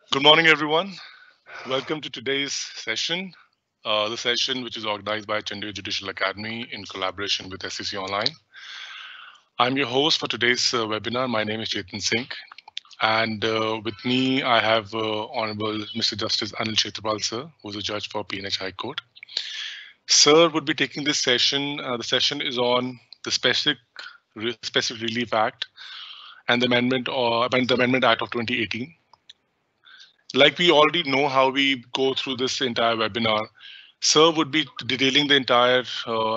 Good morning, everyone. Welcome to today's session, the session which is organized by Chandigarh Judicial Academy in collaboration with SCC Online. I'm your host for today's webinar. My name is Chetan Singh, and with me I have Honorable Mr. Justice Anil Kshetrapal sir, who is a judge for PNH High Court. Sir would be taking this session. The session is on the Specific Relief Act and the Amendment Act of 2018. Like we already know how we go through this entire webinar, Sir would be detailing the entire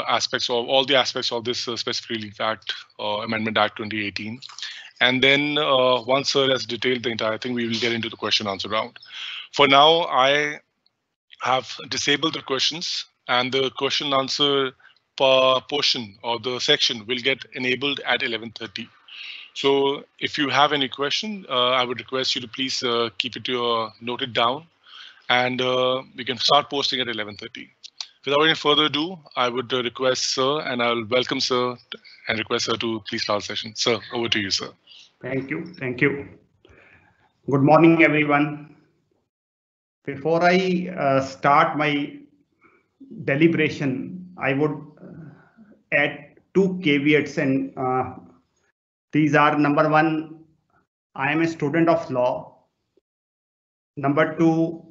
aspects of all the aspects of this Specific Relief Act, Amendment Act 2018. And then once Sir has detailed the entire thing, we will get into the question answer round. For now, I have disabled the questions, and the question answer portion or the section will get enabled at 11:30. So if you have any question, I would request you to please keep it noted down, and we can start posting at 11:30. Without any further ado, I would request Sir, and I'll welcome Sir and request Sir to please start the session. Sir, over to you, sir. Thank you. Thank you. Good morning, everyone. Before I start my deliberation, I would add two caveats, and these are: number one, I am a student of law. Number two,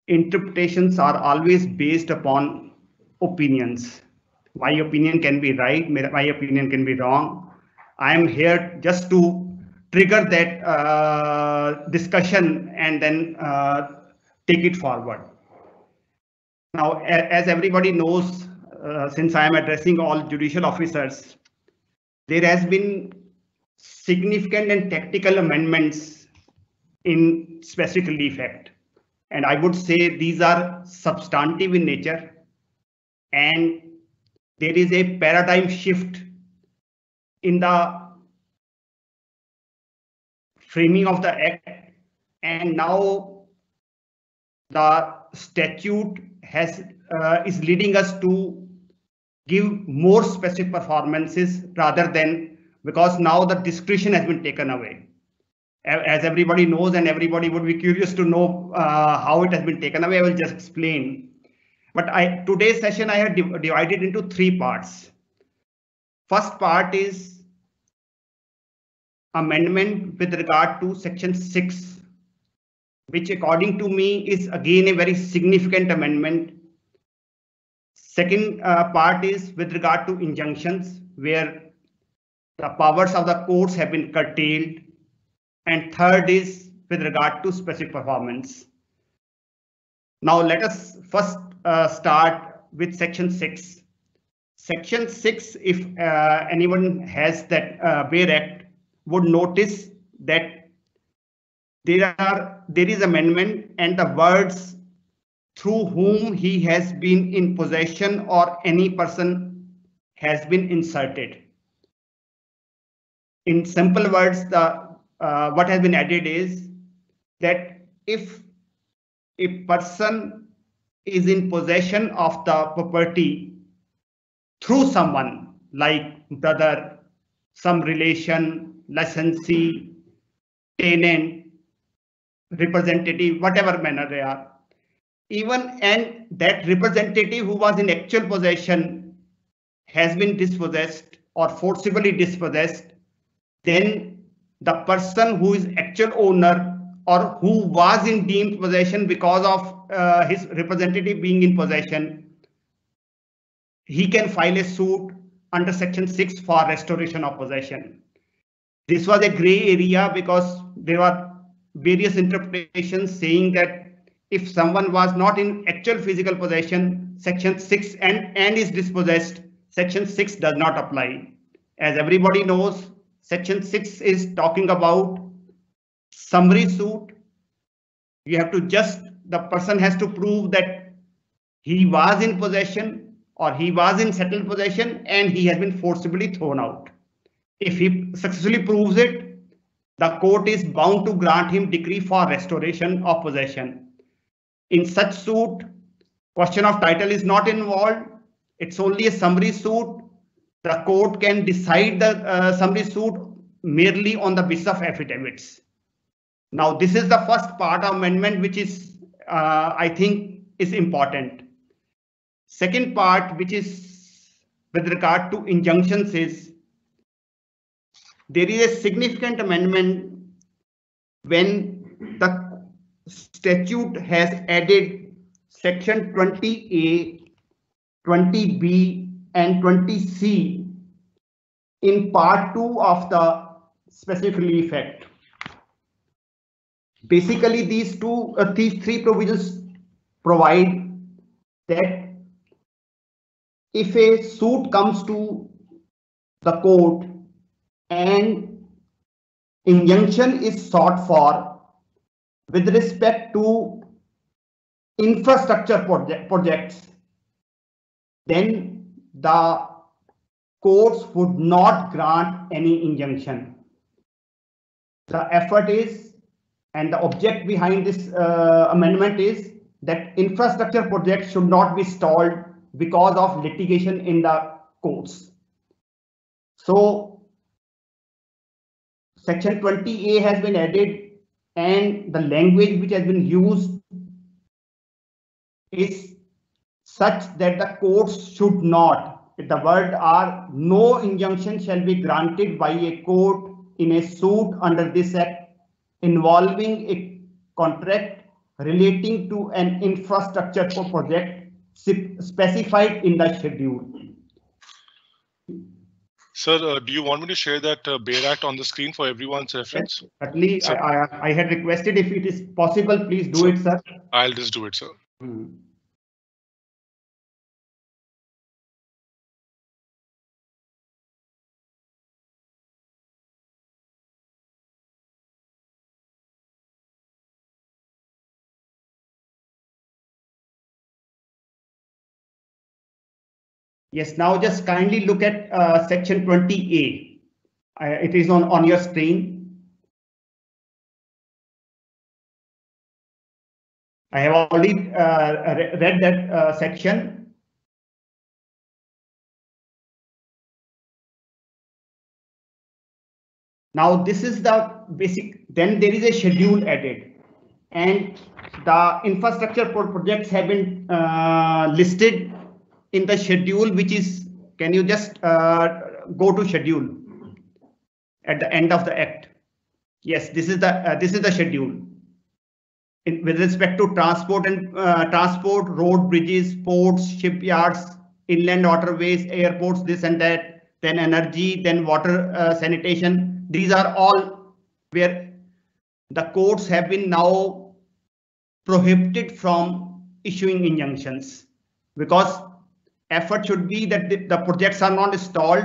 interpretations are always based upon opinions. My opinion can be right, my opinion can be wrong. I am here just to trigger that discussion and then take it forward. Now, as everybody knows, since I am addressing all judicial officers, there has been significant and tactical amendments in Specific Relief Act. And I would say these are substantive in nature, and there is a paradigm shift in the framing of the act, and now the statute is leading us to give more specific performances rather than, because now the discretion has been taken away. As everybody knows, and everybody would be curious to know how it has been taken away, I will just explain. But today's session I have divided into three parts. First part is amendment with regard to section 6, which according to me is again a very significant amendment. Second part is with regard to injunctions, where the powers of the courts have been curtailed. And third is with regard to specific performance. Now let us first start with section 6. Section 6, if anyone has that Bail Act, would notice that there is amendment and the words through whom he has been in possession or any person has been inserted. In simple words, what has been added is that if a person is in possession of the property through someone like brother, some relation, licensee, tenant, representative, whatever manner they are, even and that representative who was in actual possession has been dispossessed or forcibly dispossessed, then the person who is actual owner or who was in deemed possession because of his representative being in possession, he can file a suit under section 6 for restoration of possession. This was a gray area because there were various interpretations saying that if someone was not in actual physical possession, section 6 and is dispossessed, section 6 does not apply. As everybody knows, section 6 is talking about summary suit. You have to the person has to prove that he was in possession or he was in settled possession and he has been forcibly thrown out. If he successfully proves it, the court is bound to grant him decree for restoration of possession. In such suit, question of title is not involved. It's only a summary suit. The court can decide the summary suit merely on the basis of affidavits. Now, this is the first part of amendment, which is, I think, is important. Second part, which is with regard to injunctions, is there is a significant amendment when the statute has added section 20A, 20B, and 20C in part 2 of the specific relief act. Basically, these three provisions provide that if a suit comes to the court and injunction is sought for with respect to infrastructure projects, then the courts would not grant any injunction. The effort is, and the object behind this amendment is that infrastructure projects should not be stalled because of litigation in the courts. So section 20A has been added, and the language which has been used is such that the courts should not, the word are, no injunction shall be granted by a court in a suit under this act involving a contract relating to an infrastructure project specified in the schedule. Sir, do you want me to share that BEAR Act on the screen for everyone's reference? Yes, certainly, I had requested, if it is possible, please do it, sir. I'll just do it, sir. Yes, now just kindly look at section 20A. It is on your screen. I have already read that section. Now this is the basic, then there is a schedule added, and the infrastructure projects have been listed in the schedule, which is, can you just go to schedule at the end of the act? Yes, this is the schedule. With respect to transport and transport, road, bridges, ports, shipyards, inland waterways, airports, this and that, then energy, then water, sanitation. These are all where the courts have been now prohibited from issuing injunctions, because effort should be that the projects are not stalled,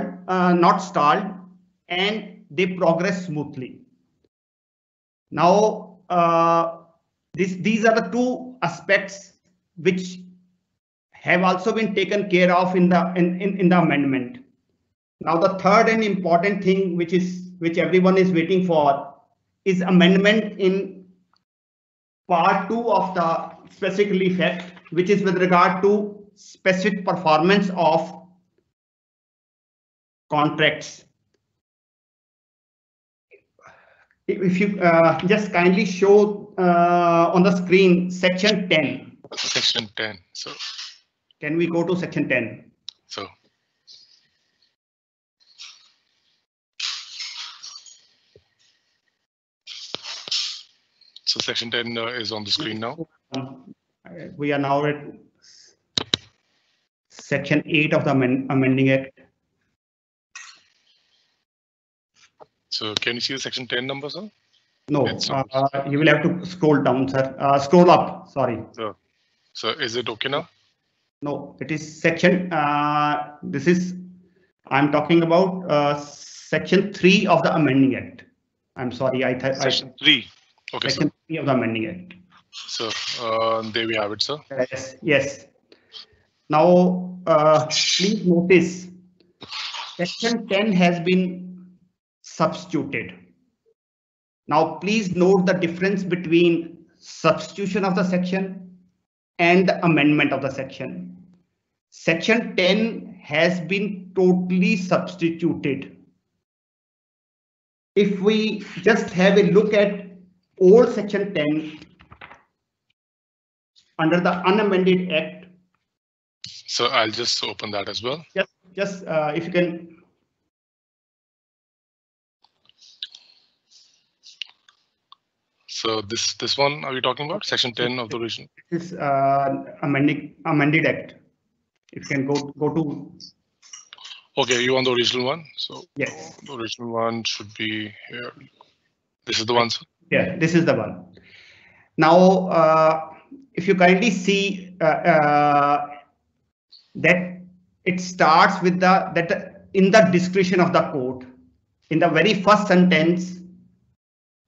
and they progress smoothly. Now, these are the two aspects which have also been taken care of in the amendment. Now, the third and important thing, which everyone is waiting for, is amendment in part 2 of the specific relief act, which is with regard to specific performance of contracts. If you just kindly show on the screen section 10. Section 10. So can we go to section 10? So section 10 is on the screen now. We are now at section 8 of the amending act. So can you see the section 10 number, sir? No, you will have to scroll down, sir. Scroll up, sorry. So is it okay now? No, it is section, this is, I'm talking about section 3 of the amending act. I'm sorry, Section 3. Okay, section 3 of the amending act. So there we have it, sir. Yes. Now, please notice, section 10 has been substituted. Now, please note the difference between substitution of the section and the amendment of the section. Section 10 has been totally substituted. If we just have a look at old Section 10 under the unamended Act. So I'll just open that as well. Just if you can. So this one are we talking about? Section 10 of the original? This is amended Act. If you can go to. Okay, you want the original one? So yes, the original one should be here. This is the one. Yeah, this is the one. Now, if you kindly see that it starts with that in the discretion of the court. In the very first sentence,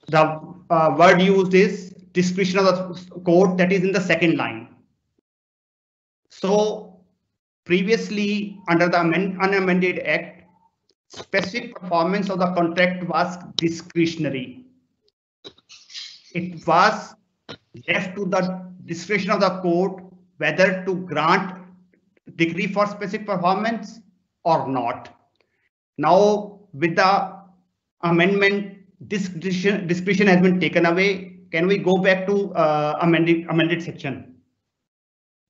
the word used is discretion of the court, that is in the second line. So previously, under the unamended Act, specific performance of the contract was discretionary. It was left to the discretion of the court whether to grant decree for specific performance or not. Now, with the amendment, this discretion has been taken away. Can we go back to amended section?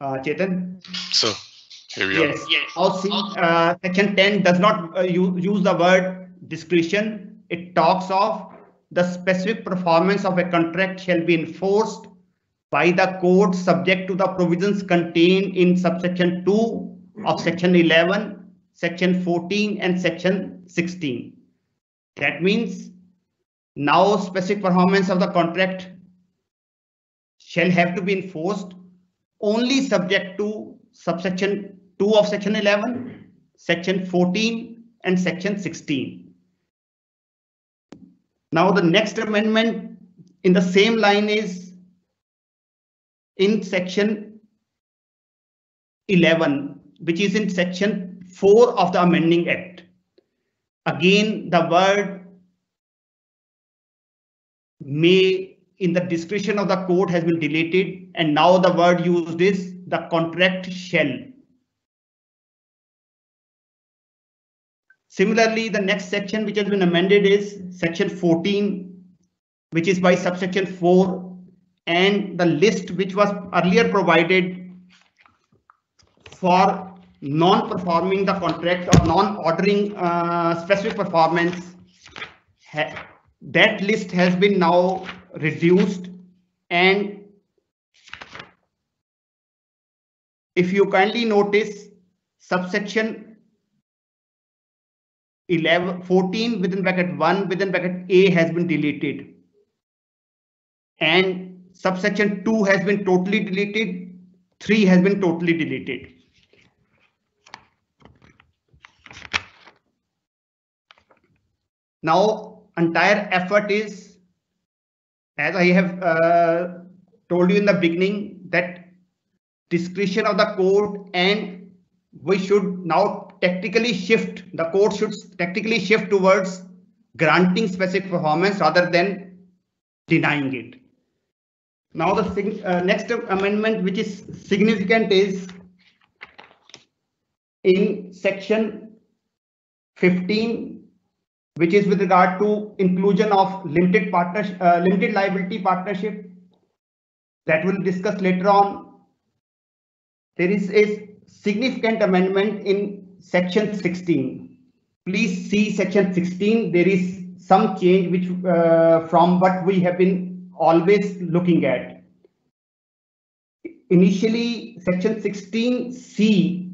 Chetan? So here we are. Yes. Now see, section 10 does not use the word discretion. It talks of the specific performance of a contract shall be enforced by the court subject to the provisions contained in subsection 2 of section 11, section 14 and section 16. That means now specific performance of the contract shall have to be enforced only subject to subsection 2 of section 11, section 14 and section 16. Now the next amendment in the same line is in section 11, which is in section 4 of the amending act. Again, the word may in the discretion of the court has been deleted, and now the word used is the contract shall. Similarly, the next section which has been amended is section 14, which is by subsection 4, and the list which was earlier provided for non-performing the contract or non-ordering specific performance, that list has been now reduced. And if you kindly notice, subsection 14 within bracket 1 within bracket A has been deleted, and subsection 2 has been totally deleted, 3 has been totally deleted. Now entire effort is, as I have told you in the beginning, that discretion of the court, and we should now tactically shift, the court should tactically shift towards granting specific performance rather than denying it. Now the next amendment which is significant is in section 15, which is with regard to inclusion of limited liability partnership, that we'll discuss later on. There is a significant amendment in section 16. Please see section 16. There is some change which from what we have been always looking at. Initially, section 16C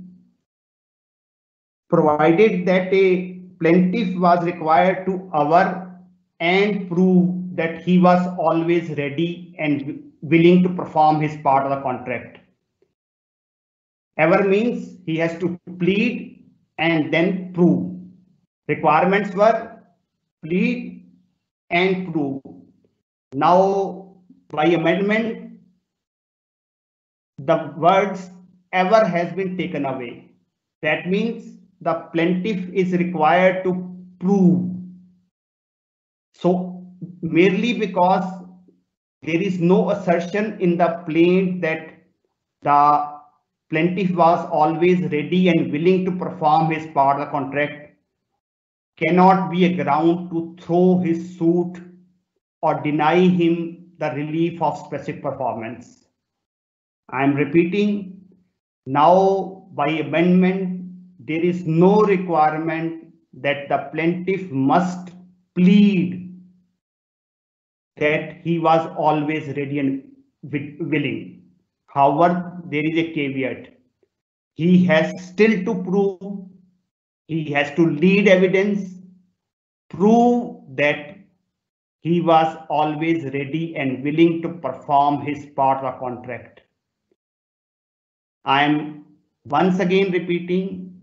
provided that a plaintiff was required to aver and prove that he was always ready and willing to perform his part of the contract. Aver means he has to plead and then prove. Requirements were plead and prove. Now, by amendment, the words ever has been taken away. That means the plaintiff is required to prove. So merely because there is no assertion in the plaint that the plaintiff was always ready and willing to perform his part of the contract cannot be a ground to throw his suit or deny him the relief of specific performance. I am repeating, now by amendment, there is no requirement that the plaintiff must plead that he was always ready and willing. However, there is a caveat. He has still to prove, he has to lead evidence, prove that he was always ready and willing to perform his part of the contract. I am once again repeating,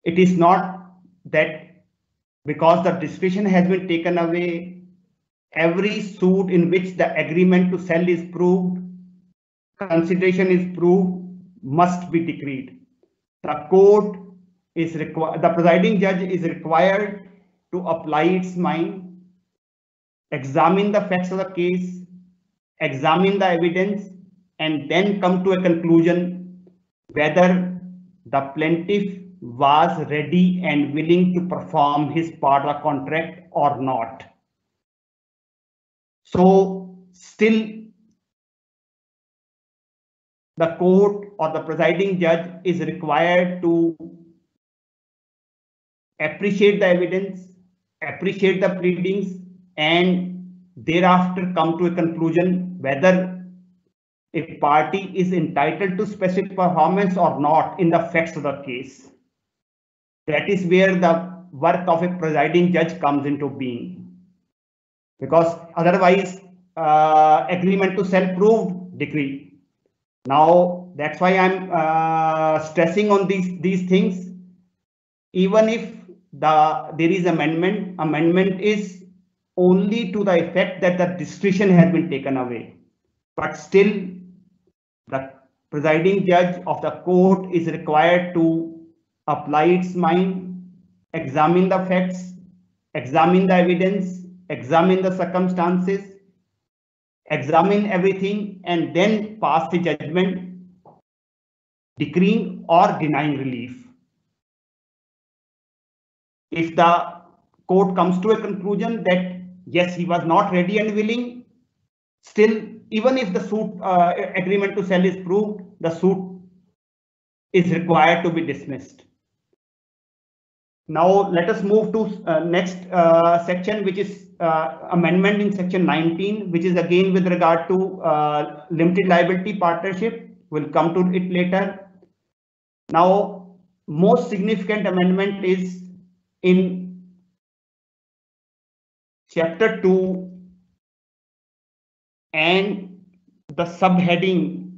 it is not that because the discretion has been taken away, every suit in which the agreement to sell is proved, consideration is proved, must be decreed. The court is required, the presiding judge is required to apply its mind, examine the facts of the case, examine the evidence, and then come to a conclusion whether the plaintiff was ready and willing to perform his part of the contract or not. So still the court or the presiding judge is required to appreciate the evidence, appreciate the pleadings, and thereafter come to a conclusion whether a party is entitled to specific performance or not in the facts of the case. That is where the work of a presiding judge comes into being. Because otherwise, agreement to sell proved decree. Now, that's why I'm stressing on these things. Even if there is amendment is only to the effect that the discretion has been taken away. But still, the presiding judge of the court is required to apply its mind, examine the facts, examine the evidence, examine the circumstances, examine everything, and then pass the judgment, decreeing or denying relief. If the court comes to a conclusion that yes, he was not ready and willing, still, even if the suit agreement to sell is proved, the suit is required to be dismissed. Now let us move to next section, which is amendment in section 19, which is again with regard to limited liability partnership. We'll come to it later. Now, most significant amendment is in chapter 2 and the subheading,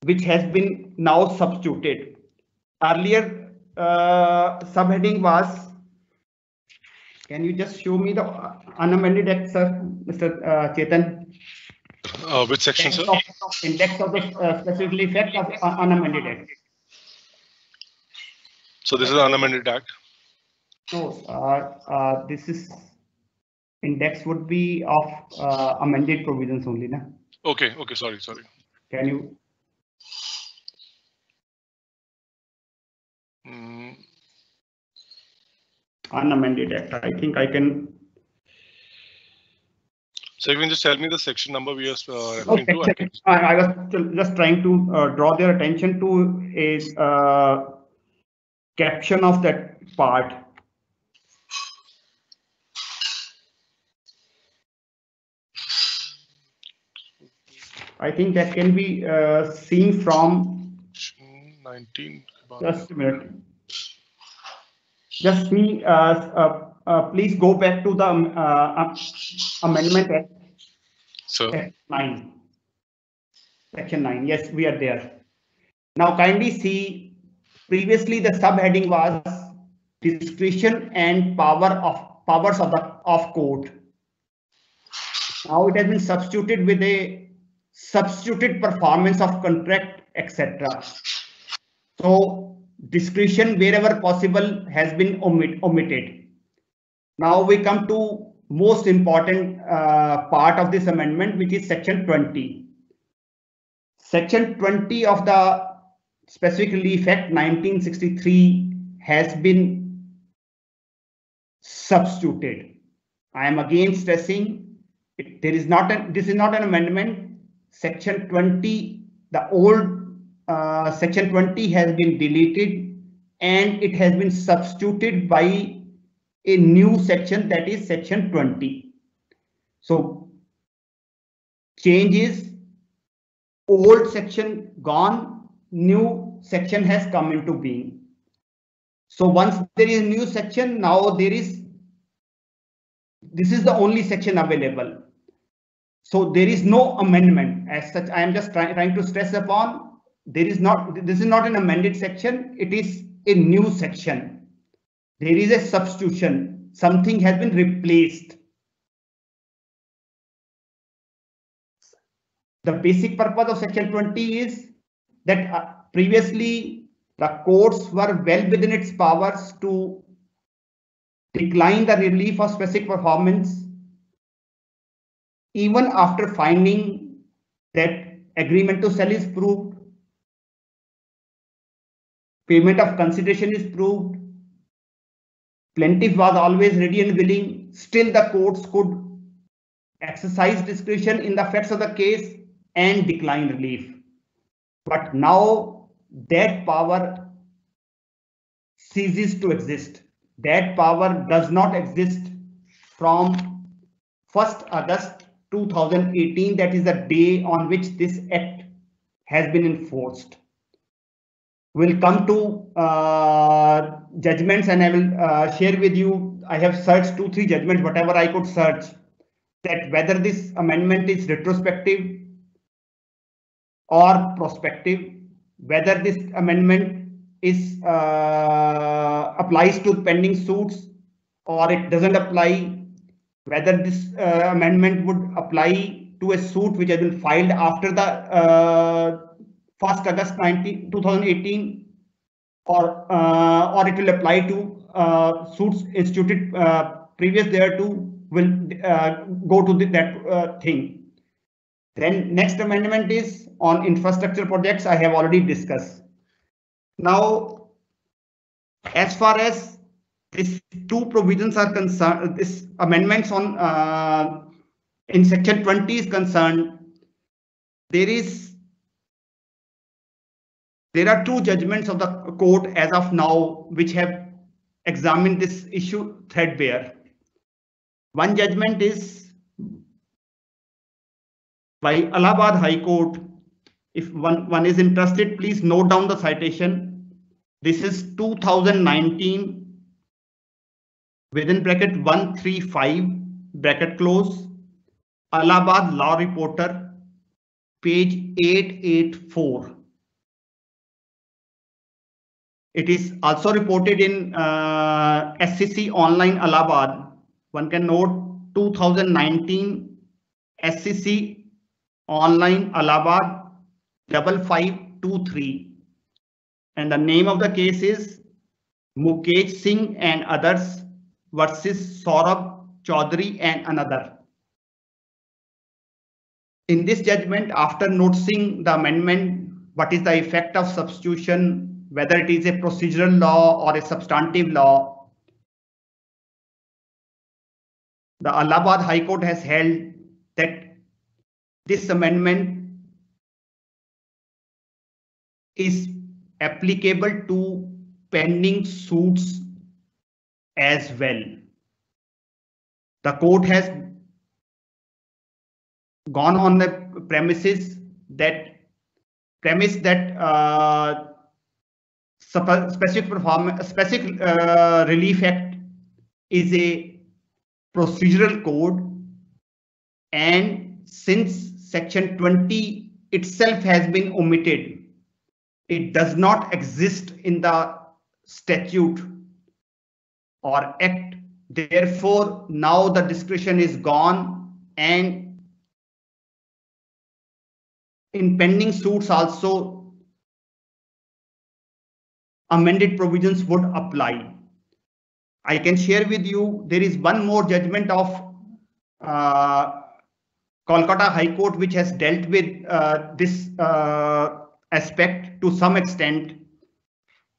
which has been now substituted. Earlier subheading was, can you just show me the unamended act, sir, Mr. Chetan? Which section, sir? Index of the specifically effect of unamended act. So this is unamended act. No, this is index would be of amended provisions only, na? Okay, sorry. Can you? Unamended act. I think I can. So you can just tell me the section number we are referring to. I was just trying to draw their attention to a caption of that part. I think that can be seen from 19. Just a minute. Just see. Please go back to the amendment at Section 9. Section 9. Yes, we are there. Now, kindly see. Previously, the subheading was discretion and powers of court. Now it has been substituted with a substituted performance of contract, etc. So discretion wherever possible has been omitted. Now we come to most important part of this amendment, which is section 20. Section 20 of the Specific Relief Act 1963 has been substituted. I am again stressing this is not an amendment. Section 20, the old section 20 has been deleted and it has been substituted by a new section, that is section 20. So change is old section gone, new section has come into being. So once there is a new section, now this is the only section available. So there is no amendment as such. I am just trying to stress upon, this is not an amended section, it is a new section. There is a substitution, something has been replaced. The basic purpose of section 20 is that previously the courts were well within its powers to decline the relief of specific performance even after finding that agreement to sell is proved, payment of consideration is proved, plaintiff was always ready and willing, still the courts could exercise discretion in the facts of the case and decline relief. But now that power ceases to exist. That power does not exist from 1st August 2018, that is the day on which this act has been enforced. We'll come to judgments and I will share with you, I have searched 2-3 judgments, whatever I could search, that whether this amendment is retrospective or prospective, whether this amendment is applies to pending suits or it doesn't apply, whether this amendment would apply to a suit which has been filed after the 1st August 2018 or it will apply to suits instituted previous thereto, will go to that thing. Then next amendment is on infrastructure projects, I have already discussed. Now, as far as these 2 provisions are concerned, this amendments on in section 20 is concerned, there are 2 judgments of the court as of now which have examined this issue threadbare. One judgment is by Allahabad High Court. If one is interested, please note down the citation. This is 2019 within bracket 135 bracket close, Allahabad Law Reporter, page 884. It is also reported in SCC Online Allahabad. One can note 2019 SCC Online Allahabad 5523. And the name of the case is Mukesh Singh and others versus Saurabh Chaudhary and another. In this judgment, after noticing the amendment, what is the effect of substitution, whether it is a procedural law or a substantive law, the Allahabad High Court has held that this amendment is applicable to pending suits as well. The court has gone on the premise that specific relief act is a procedural code, and since section 20 itself has been omitted, it does not exist in the statute or act. Therefore, now the discretion is gone, and in pending suits also amended provisions would apply. I can share with you, there is one more judgment of Kolkata High Court which has dealt with this aspect to some extent.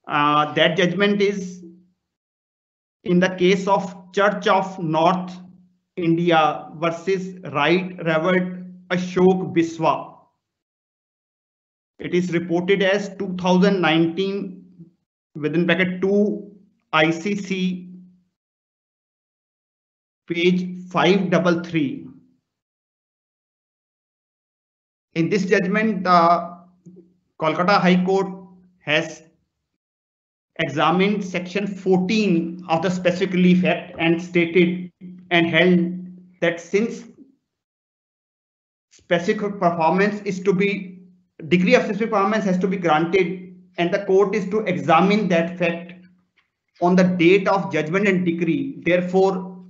That judgment is in the case of Church of North India versus Right Reverend Ashok Biswa. It is reported as 2019 within bracket 2 ICC page 533. In this judgment, the Kolkata High Court has examined section 14 of the Specific Relief Act and stated and held that since specific performance is to be, degree of specific performance has to be granted, and the court is to examine that fact on the date of judgment and decree. Therefore,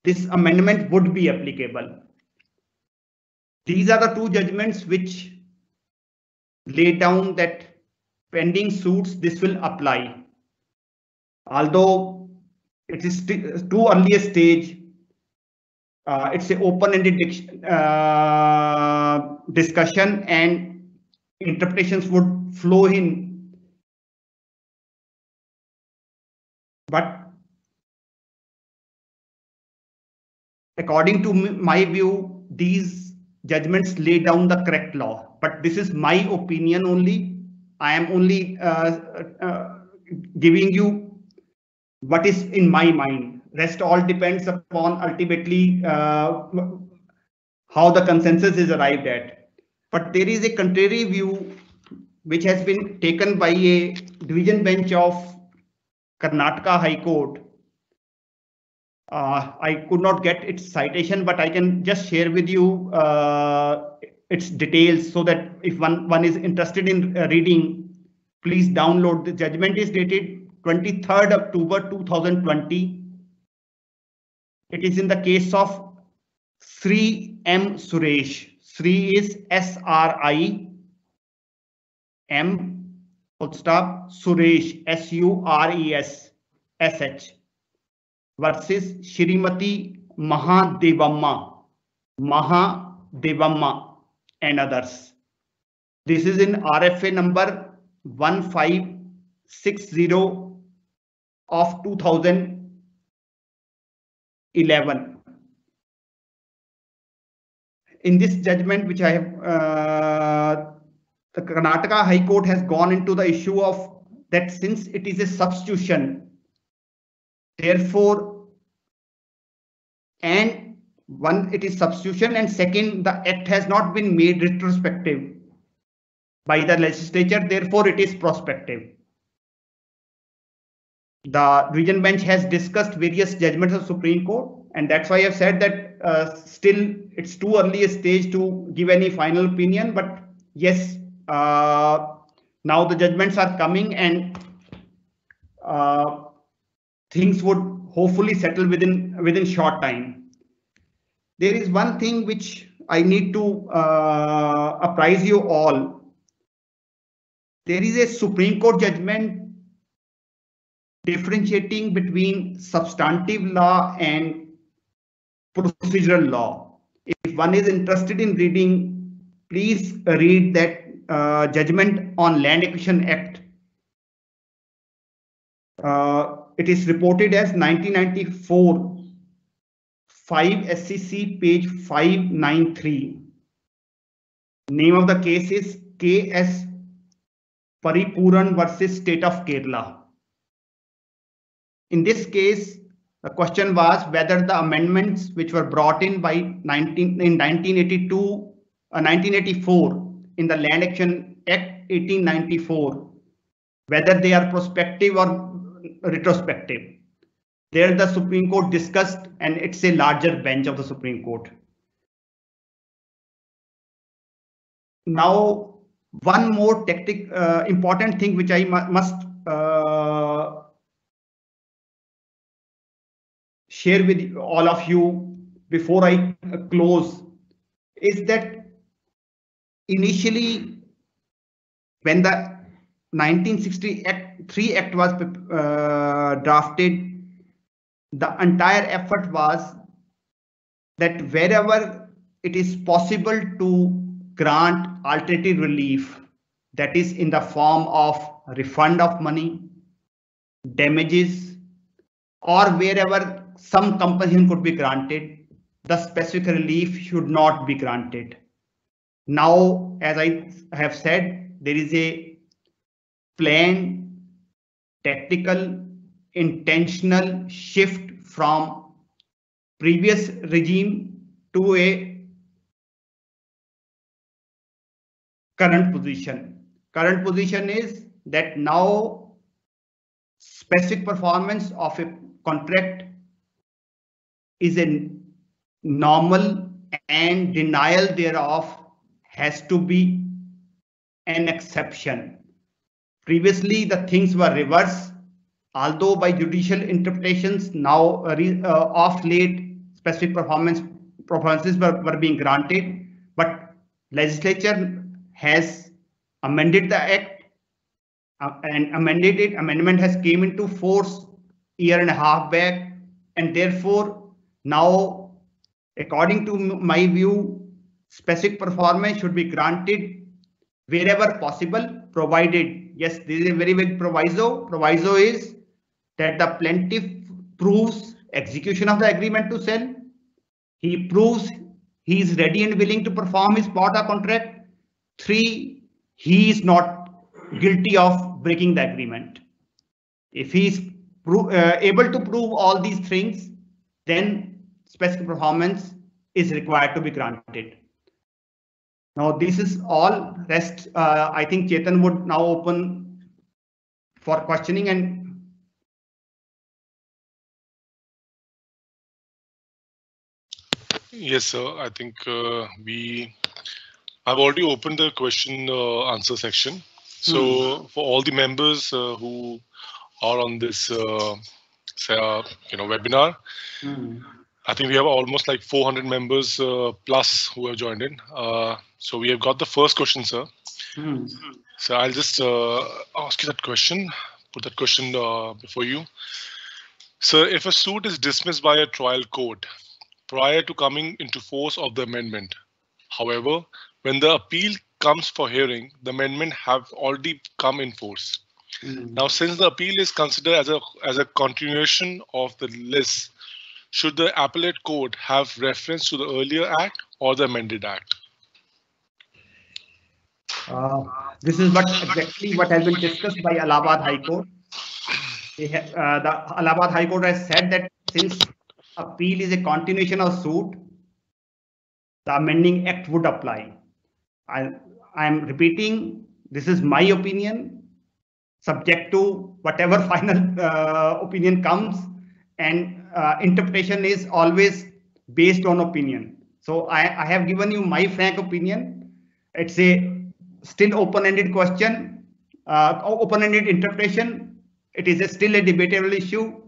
this amendment would be applicable. These are the two judgments which lay down that pending suits, this will apply. Although it is too early a stage, it's an open-ended discussion and interpretations would flow in. But according to my view, these judgments lay down the correct law. But this is my opinion only. I am only giving you what is in my mind. Rest all depends upon ultimately how the consensus is arrived at. But there is a contrary view which has been taken by a division bench of Karnataka High Court. I could not get its citation, but I can just share with you its details so that if one is interested in reading, please download. The judgment is dated 23rd October 2020. It is in the case of Sri M. Suresh. Sri is S-R-I M full stop Suresh S-U-R-E-S-S-H versus Shrimati Mahadevamma and others. This is in RFA number 1560 of 2011. In this judgment, which I have, the Karnataka High Court has gone into the issue of that since it is a substitution, therefore, and one, it is substitution, and second, the act has not been made retrospective by the legislature, therefore it is prospective. The division bench has discussed various judgments of Supreme Court, and that's why I've said that still it's too early a stage to give any final opinion. But yes, now the judgments are coming, and things would hopefully settle within short time. There is one thing which I need to apprise you all. There is a Supreme Court judgment differentiating between substantive law and procedural law. If one is interested in reading, please read that judgment on Land Acquisition Act. It is reported as 1994, 5 SCC page 593. Name of the case is KS Paripuran versus State of Kerala. In this case, the question was whether the amendments which were brought in by 1984 in the Land Acquisition Act 1894, whether they are prospective or retrospective. There the Supreme Court discussed, and it's a larger bench of the Supreme Court. Now, one more important thing which I must share with all of you before I close is that initially when the 1963 Act was drafted, the entire effort was that wherever it is possible to grant alternative relief, that is in the form of refund of money, damages, or wherever some compensation could be granted, the specific relief should not be granted. Now, as I have said, there is a planned, tactical, intentional shift from previous regime to a current position. Current position is that now specific performance of a contract is a normal and denial thereof has to be an exception. Previously, the things were reversed, although by judicial interpretations now of late specific performances were being granted, but legislature has amended the act and amendment has came into force year and a half back, and therefore now, according to my view, specific performance should be granted wherever possible, provided, yes, there is a very big proviso. Proviso is that the plaintiff proves execution of the agreement to sell. He proves he is ready and willing to perform his part of contract. 3, he is not guilty of breaking the agreement. If he is able to prove all these things, then specific performance is required to be granted. Now, this is all. Rest, I think Chetan would now open for questioning and. Yes, sir. I think I've already opened the question answer section. So for all the members who are on this webinar, I think we have almost like 400 members plus who have joined in. So we have got the first question, sir. So I'll just ask you that question, put that question before you. Sir, if a suit is dismissed by a trial court prior to coming into force of the amendment, however, when the appeal comes for hearing, the amendment have already come in force. Now, since the appeal is considered as a continuation of the list, should the appellate court have reference to the earlier act or the amended act? This is exactly what has been discussed by Allahabad High Court. The Allahabad High Court has said that since appeal is a continuation of suit, the amending act would apply. I am repeating, this is my opinion, subject to whatever final opinion comes, and interpretation is always based on opinion. So I have given you my frank opinion. It's a still open-ended question, open-ended interpretation. It is still a debatable issue.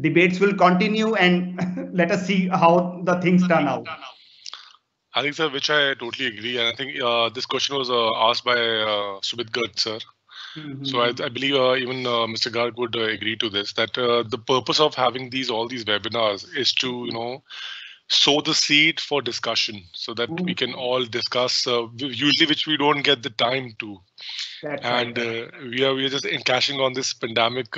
Debates will continue, and let us see how the things turn out. I think, sir, which I totally agree. And I think this question was asked by Sumit Garg, sir. So I believe even Mr. Garg would agree to this, that the purpose of having all these webinars is to, sow the seed for discussion so that we can all discuss, usually which we don't get the time to. That's and we are just encashing on this pandemic,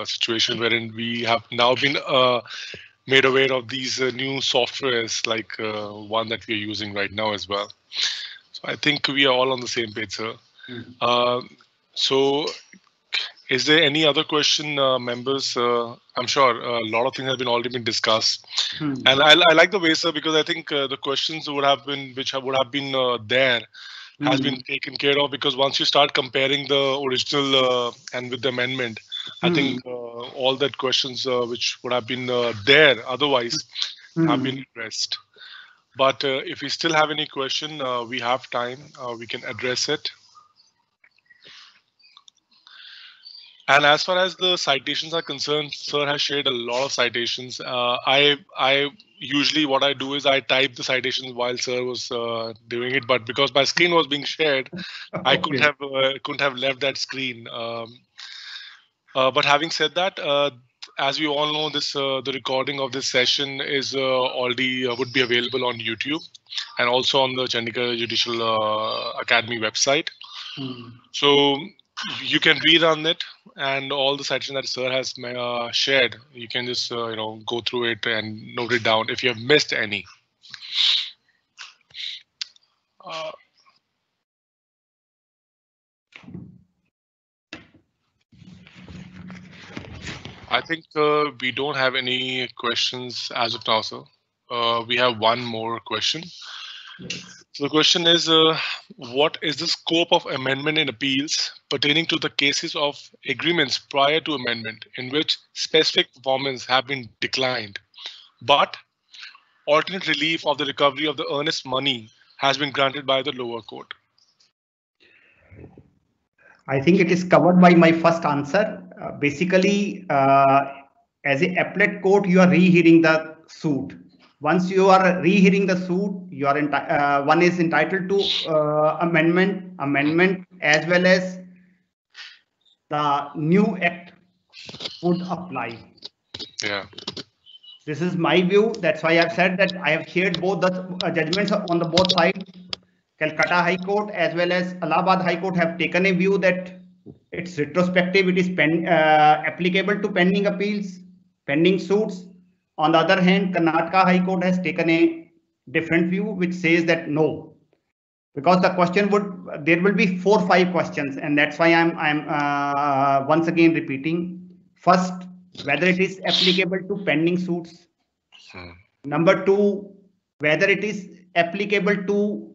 situation wherein we have now been made aware of these new softwares like one that we are using right now as well. So I think we are all on the same page, sir. So is there any other question, members? I'm sure a lot of things have already been discussed. And I like the way, sir, because I think the questions would have been, there, has been taken care of, because once you start comparing the original and with the amendment, I think all that questions which would have been there otherwise have been addressed. But if we still have any question, we have time, we can address it. And as far as the citations are concerned, sir has shared a lot of citations. I usually what I do is I type the citations while sir was doing it, but because my screen was being shared, I couldn't have left that screen. But having said that, as we all know, this the recording of this session is already would be available on YouTube and also on the Chandigarh Judicial Academy website. So You can rerun it, and all the citation that sir has shared, you can just go through it and note it down if you have missed any. I think we don't have any questions as of now, sir. We have one more question. Yes. So the question is, what is the scope of amendment in appeals pertaining to the cases of agreements prior to amendment in which specific performance have been declined, but alternate relief of the recovery of the earnest money has been granted by the lower court? I think it is covered by my first answer. Basically, as a appellate court, you are rehearing the suit. Once you are rehearing the suit, you are one is entitled to amendment, as well as the new act would apply. Yeah. This is my view. That's why I've said that I have shared both the judgments on the both sides. Calcutta High Court as well as Allahabad High Court have taken a view that it's retrospective. It is applicable to pending appeals, pending suits. On the other hand, Karnataka High Court has taken a different view, which says that no, because the question there will be 4 or 5 questions, and that's why I'm once again repeating. First, whether it is applicable to pending suits. Number 2, whether it is applicable to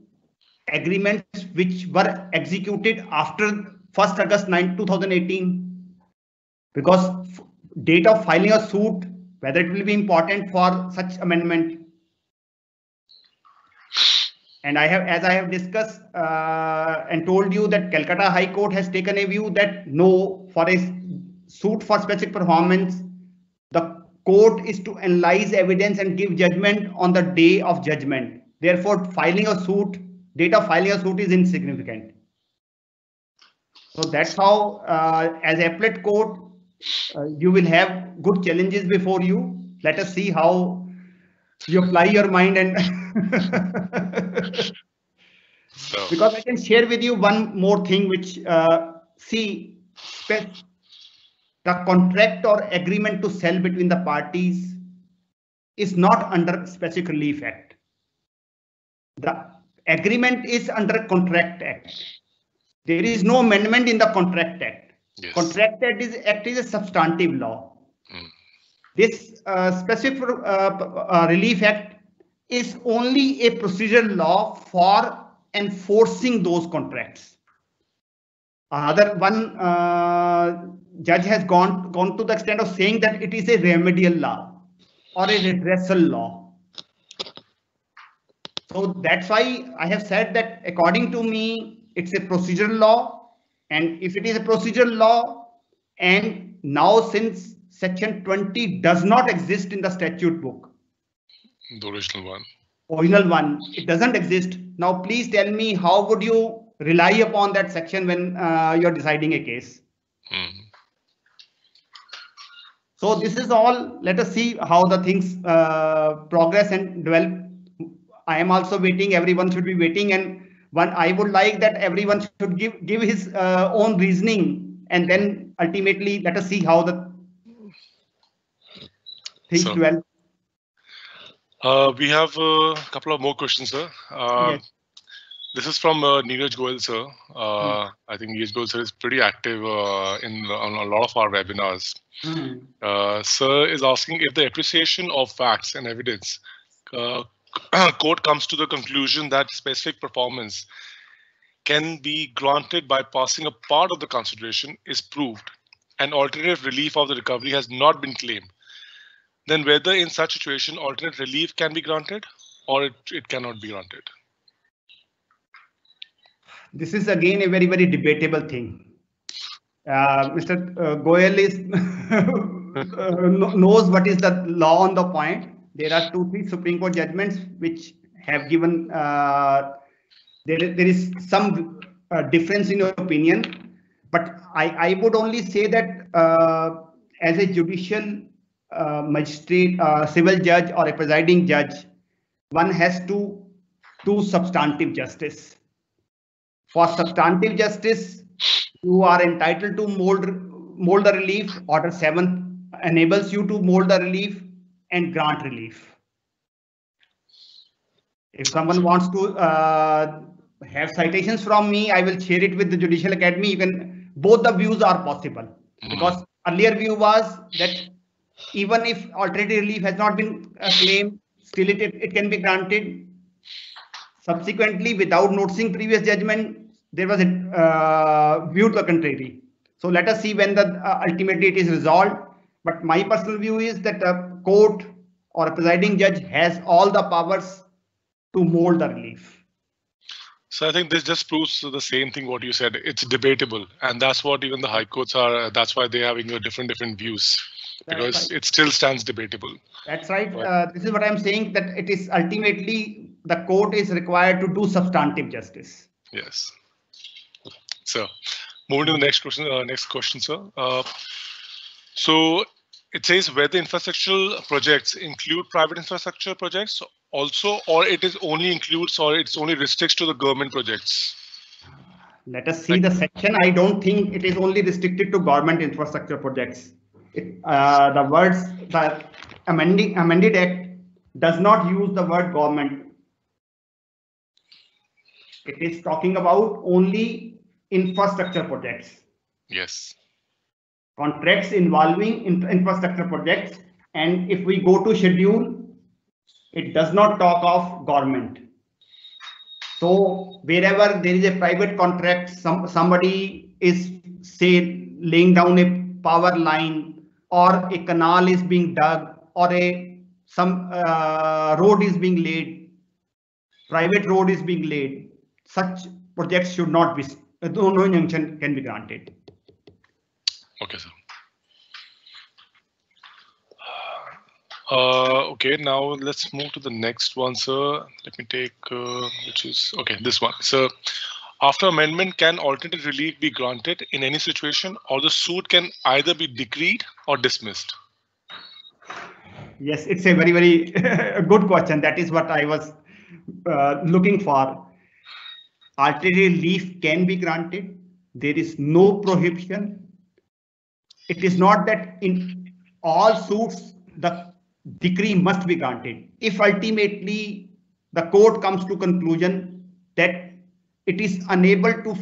agreements which were executed after 1st August 2018, because date of filing a suit, whether it will be important for such amendment. And as I have discussed and told you that Calcutta High Court has taken a view that no, for a suit for specific performance, the court is to analyze evidence and give judgment on the day of judgment. Therefore, filing a suit, date of filing a suit is insignificant. So that's how, as appellate court, you will have good challenges before you. Let us see how you apply your mind and because I can share with you one more thing, which see, the contract or agreement to sell between the parties is not under Specific Relief Act. The agreement is under Contract Act. There is no amendment in the Contract Act. Yes. Contract Act is a substantive law. This Specific Relief Act is only a procedural law for enforcing those contracts. Another one judge has gone to the extent of saying that it is a remedial law or a redressal law. So that's why I have said that according to me, it's a procedural law. And if it is a procedural law, and now since Section 20 does not exist in the statute book, the original one, it doesn't exist. Now, please tell me, how would you rely upon that section when you're deciding a case? So this is all. Let us see how the things progress and develop. I am also waiting. Everyone should be waiting, and I would like that everyone should give his own reasoning, and then ultimately let us see how the things develop. We have a couple of more questions, sir. Yes. This is from Neeraj Goel, sir. I think Neeraj Goel, sir, is pretty active on a lot of our webinars. Sir is asking if the appreciation of facts and evidence, court comes to the conclusion that specific performance can be granted by passing a part of the consideration is proved, and alternative relief of the recovery has not been claimed, then whether in such situation alternate relief can be granted or it cannot be granted. This is again a very, very debatable thing. Mr. Goel knows what is the law on the point. There are 2-3 Supreme Court judgments which have given there is some difference in opinion, but I would only say that as a judicial magistrate, civil judge, or a presiding judge, one has to do substantive justice. For substantive justice, You are entitled to mold the relief. Order 7 enables you to mold the relief and grant relief. If someone wants to have citations from me, I will share it with the Judicial Academy. Even both the views are possible, because earlier view was that even if alternative relief has not been claimed, still it can be granted. Subsequently, without noticing previous judgment, there was a view to the contrary. So let us see when the ultimately it is resolved. But my personal view is that a court or a presiding judge has all the powers to mold the relief. So I think this just proves the same thing what you said. It's debatable, and that's what even the high courts are. That's why they're having a different views, because it still stands debatable. That's right. This is what I'm saying, that it is ultimately the court is required to do substantive justice. Yes. So, moving to the next question, sir. So it says whether infrastructural projects include private infrastructure projects also, or it is only includes, or it's only restricts to the government projects. Let us see the section. I don't think it is only restricted to government infrastructure projects. The words, the amended act does not use the word government. It is talking about only infrastructure projects. Yes. Contracts involving infrastructure projects. And if we go to schedule, it does not talk of government. So wherever there is a private contract, somebody is, say, laying down a power line, or a canal is being dug, or some road is being laid, private road is being laid, such projects should not be, no injunction can be granted. Okay, sir. Okay, now let's move to the next one, sir. Let me take, which is, okay, this one. So, after amendment, can alternative relief be granted in any situation, or the suit can either be decreed or dismissed? Yes, it's a very, very good question. That is what I was looking for. Alternative relief can be granted. There is no prohibition. It is not that in all suits the decree must be granted. If ultimately the court comes to conclusion that it is unable to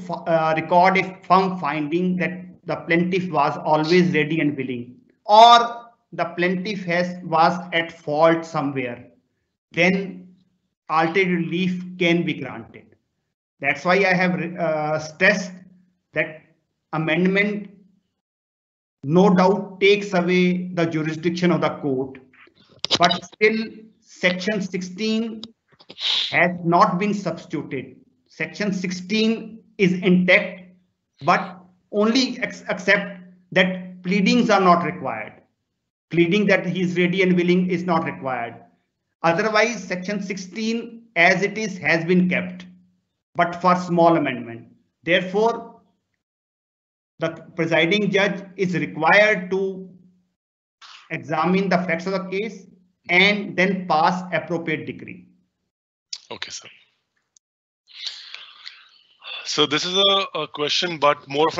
record a firm finding that the plaintiff was always ready and willing, or the plaintiff was at fault somewhere, then alternative relief can be granted. That's why I have stressed that amendment no doubt takes away the jurisdiction of the court, but still section 16 has not been substituted. Section 16 is intact, but only except that pleadings are not required. Pleading that he is ready and willing is not required. Otherwise, section 16 as it is has been kept, but for small amendment. Therefore, the presiding judge is required to examine the facts of the case and then pass appropriate decree. Okay, sir. So this is a question, but more of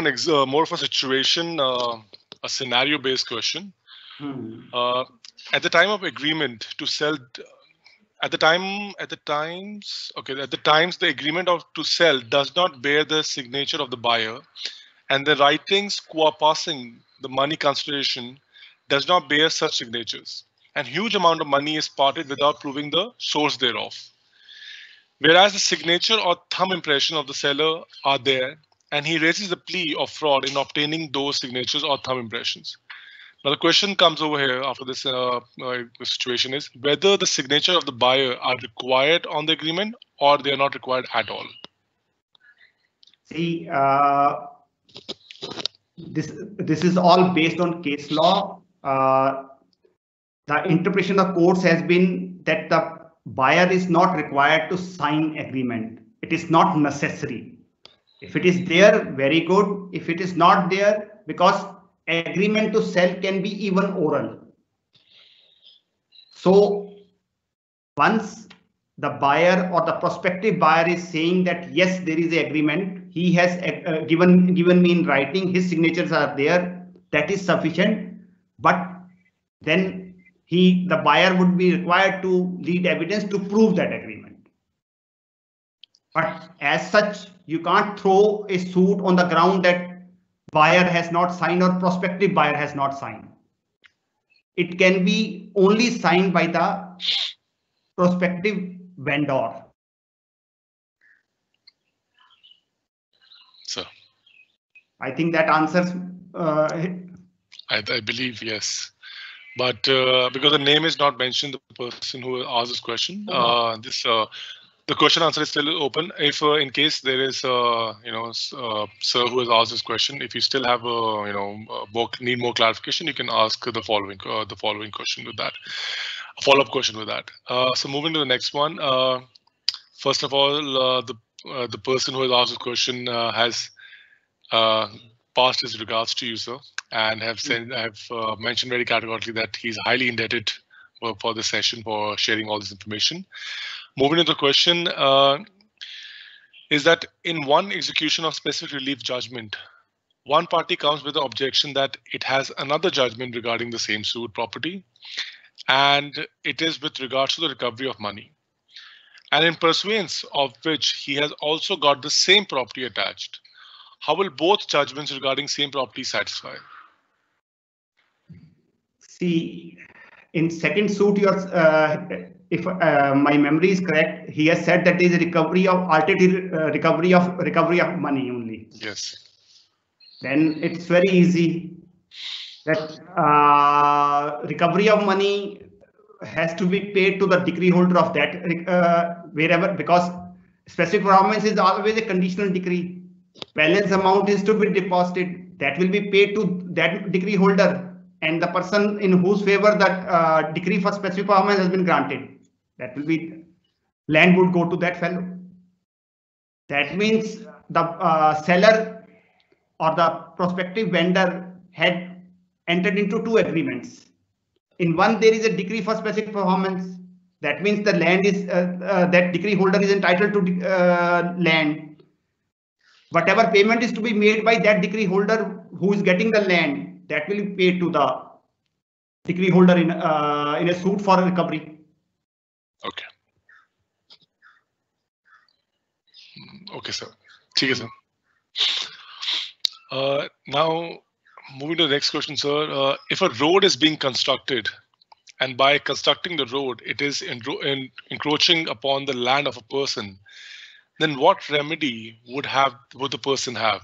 a situation, a scenario-based question. At the time of agreement to sell, at the times the agreement to sell does not bear the signature of the buyer, and the writings qua passing the money consideration does not bear such signatures, and huge amount of money is parted without proving the source thereof. Whereas the signature or thumb impression of the seller are there, and he raises the plea of fraud in obtaining those signatures or thumb impressions. Now the question comes over here after this situation is whether the signature of the buyer are required on the agreement or they are not required at all. See, this is all based on case law. The interpretation of courts has been that the buyer is not required to sign agreement. It is not necessary. If it is there, very good. If it is not there, because agreement to sell can be even oral. So once the buyer or the prospective buyer is saying that yes, there is an agreement, he has given me in writing, his signatures are there, that is sufficient. But then the buyer would be required to lead evidence to prove that agreement. But as such, you can't throw a suit on the ground that buyer has not signed or prospective buyer has not signed. It can be only signed by the prospective vendor. So I think that answers. I believe yes, but because the name is not mentioned, the person who asked this question, the question answer is still open. If in case there is sir who has asked this question, if you still have need more clarification, you can ask the following question with that, a follow-up question with that. So moving to the next one. First of all, the person who has asked this question has passed his regards to you, sir, and have mentioned very categorically that he's highly indebted for the session for sharing all this information. Moving to the question, is that in one execution of specific relief judgment, one party comes with the objection that it has another judgment regarding the same sued property, and it is with regards to the recovery of money, and in pursuance of which he has also got the same property attached. How will both judgments regarding same property satisfy? See, in second suit, if my memory is correct, he has said that there is a recovery of recovery of money only. Yes. Then it's very easy that recovery of money has to be paid to the decree holder of that wherever, because specific performance is always a conditional decree. Balance amount is to be deposited, that will be paid to that decree holder, and the person in whose favor that decree for specific performance has been granted, that will be, land would go to that fellow. That means the seller or the prospective vendor had entered into two agreements. In one, there is a decree for specific performance. That means the land is that decree holder is entitled to land. Whatever payment is to be made by that decree holder who is getting the land, that will be paid to the decree holder in a suit for recovery. Okay. Okay, sir. Okay, sir. Now, moving to the next question, sir. If a road is being constructed, and by constructing the road, it is encroaching upon the land of a person, then what remedy would the person have?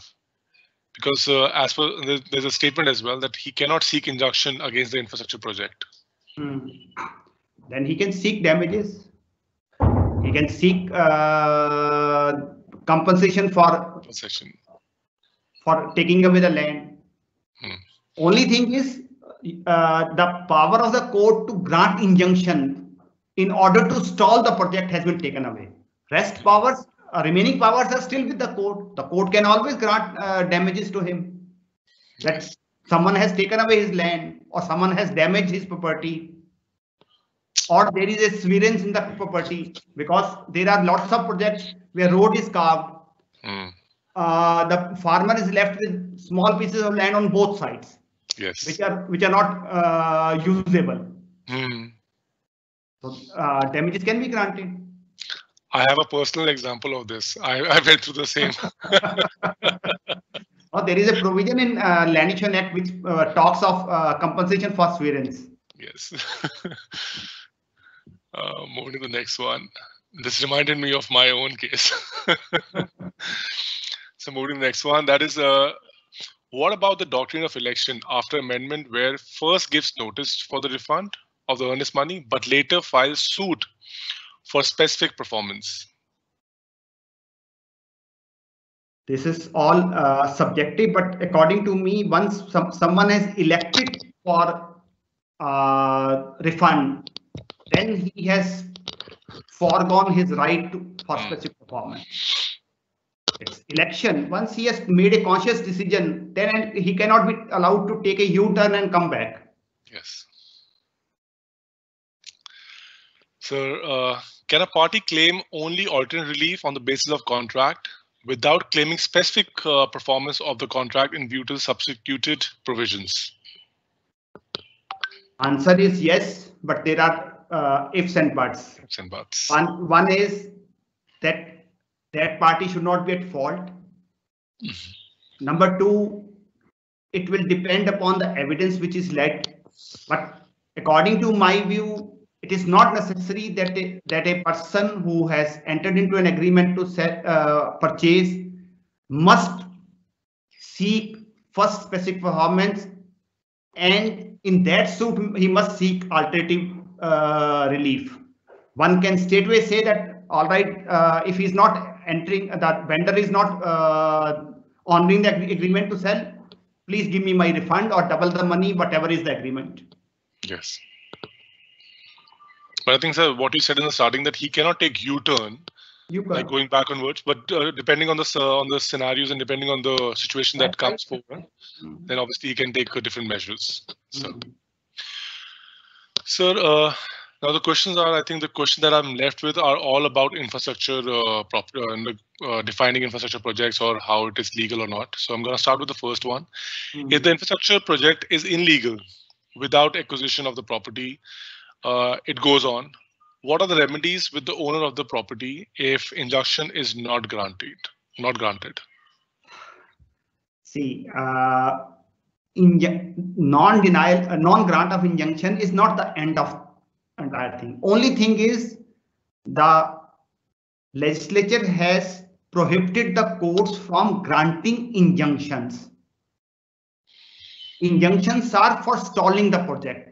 Because as per there's a statement as well that he cannot seek injunction against the infrastructure project. Then he can seek damages. He can seek compensation for taking away the land. Only thing is the power of the court to grant injunction in order to stall the project has been taken away. Rest powers, remaining powers are still with the court. The court can always grant damages to him. That someone has taken away his land, or someone has damaged his property, or there is a severance in the property, because there are lots of projects where road is carved. The farmer is left with small pieces of land on both sides, yes, which are not usable. So damages can be granted. I have a personal example of this. I went through the same. There is a provision in Land Use Act which talks of compensation for severance. Yes. Moving to the next one. This reminded me of my own case. So moving to the next one, that is, what about the doctrine of election after amendment where first gives notice for the refund of the earnest money, but later files suit for specific performance? This is all subjective, but according to me, once someone has elected for refund, then he has foregone his right for specific performance. It's election. Once he has made a conscious decision, then he cannot be allowed to take a U-turn and come back. Yes. Sir, can a party claim only alternate relief on the basis of contract without claiming specific performance of the contract in view to substituted provisions? Answer is yes, but there are ifs and buts. Ifs and buts. One is that that party should not be at fault. Number two, it will depend upon the evidence which is led. But according to my view, it is not necessary that a person who has entered into an agreement to purchase must seek first specific performance, and in that suit he must seek alternative relief. One can straightway say that, all right, if he's not entering, that vendor is not honoring the agreement to sell, please give me my refund or double the money, whatever is the agreement. Yes. But I think, sir, what you said in the starting, that he cannot take U-turn, like going back onwards, but depending on the scenarios and depending on the situation that comes forward, then obviously he can take different measures. So, sir, now the questions are, I think the question that I'm left with are all about infrastructure, defining infrastructure projects or how it is legal or not. So I'm going to start with the first one. If the infrastructure project is illegal without acquisition of the property, it goes on. What are the remedies with the owner of the property if injunction is not granted? See, non-grant of injunction is not the end of entire thing. Only thing is the legislature has prohibited the courts from granting injunctions. Injunctions are for stalling the project.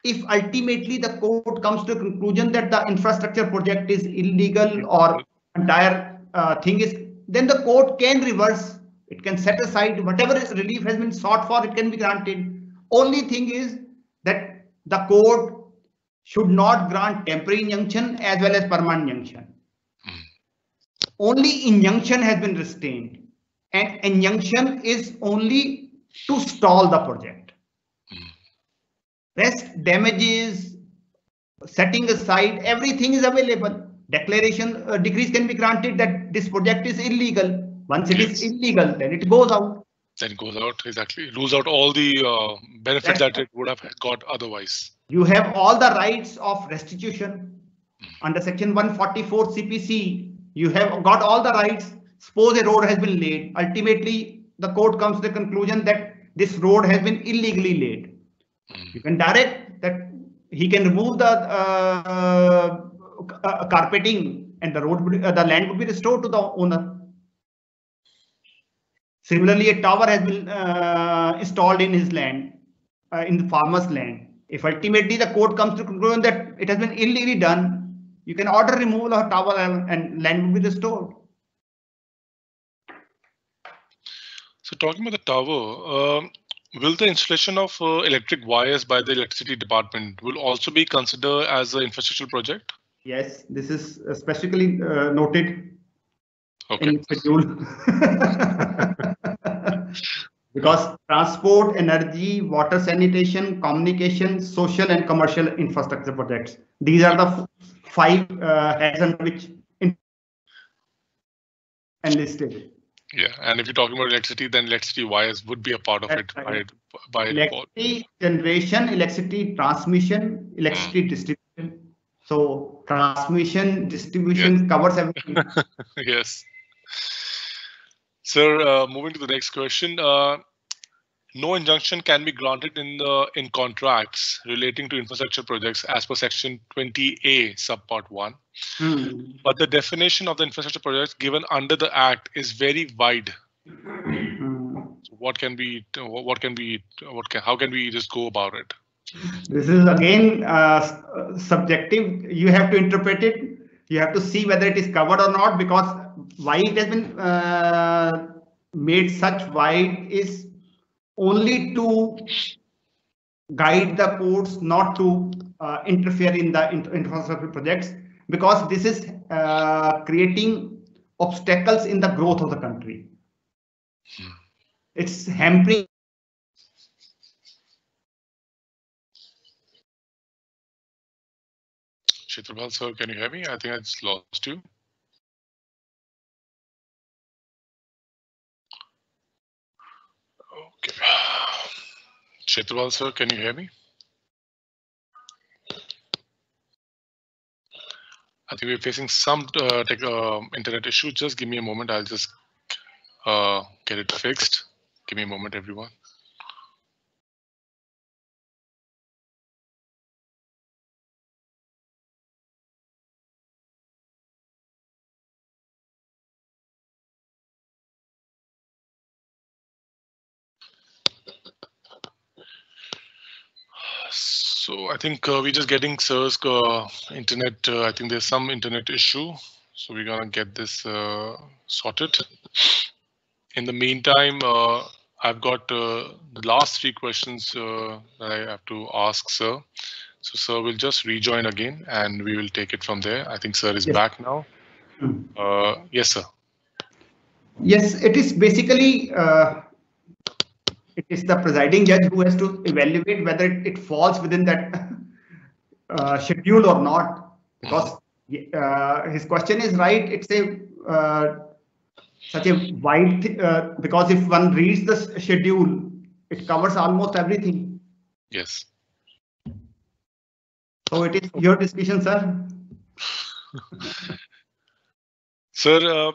If ultimately the court comes to a conclusion that the infrastructure project is illegal or entire thing is, then the court can reverse. It can set aside whatever relief has been sought for, it can be granted. Only thing is that the court should not grant temporary injunction as well as permanent injunction. Only injunction has been restrained, and injunction is only to stall the project. Rest, damages, setting aside, everything is available. Declaration decrees can be granted that this project is illegal. Once it is illegal, then it goes out. Then it goes out, exactly. Lose out all the benefits that it would have got otherwise. You have all the rights of restitution. Under section 144 CPC, you have got all the rights. Suppose a road has been laid. Ultimately, the court comes to the conclusion that this road has been illegally laid. You can direct that he can remove the carpeting, and the land would be restored to the owner. Similarly, a tower has been installed in his land, in the farmer's land. If ultimately the court comes to conclusion that it has been illegally done, you can order removal of tower and land will be restored. So talking about the tower, will the installation of electric wires by the electricity department will also be considered as an infrastructure project? Yes, this is specifically noted in schedule. Because transport, energy, water, sanitation, communication, social and commercial infrastructure projects. These are the 5 heads under which enlisted. Yeah, and if you're talking about electricity, then electricity wires would be a part of it by electricity generation, electricity transmission, electricity distribution. So transmission, distribution covers everything. Yes. Sir, moving to the next question. No injunction can be granted in contracts relating to infrastructure projects as per section 20A subpart 1. But the definition of the infrastructure projects given under the act is very wide. So how can we just go about it? This is again subjective. You have to interpret it. You have to see whether it is covered or not, because why it has been made such wide is only to guide the courts not to interfere in the infrastructure projects, because this is creating obstacles in the growth of the country. It's hampering. Kshetrapal sir, can you hear me? I think I just lost you. Shetwal sir, can you hear me? I think we're facing some internet issue. Just give me a moment. I'll just get it fixed. Give me a moment, everyone. So I think we're just getting sir's internet. I think there's some internet issue. So we're gonna get this sorted. In the meantime, I've got the last 3 questions that I have to ask sir. So sir will just rejoin again and we will take it from there. I think sir is back now. Yes, sir. Yes, it is basically it is the presiding judge who has to evaluate whether it falls within that schedule or not. Because his question is right. It's a such a wide because if one reads the schedule, it covers almost everything. Yes. So it is your discussion, sir. Sir,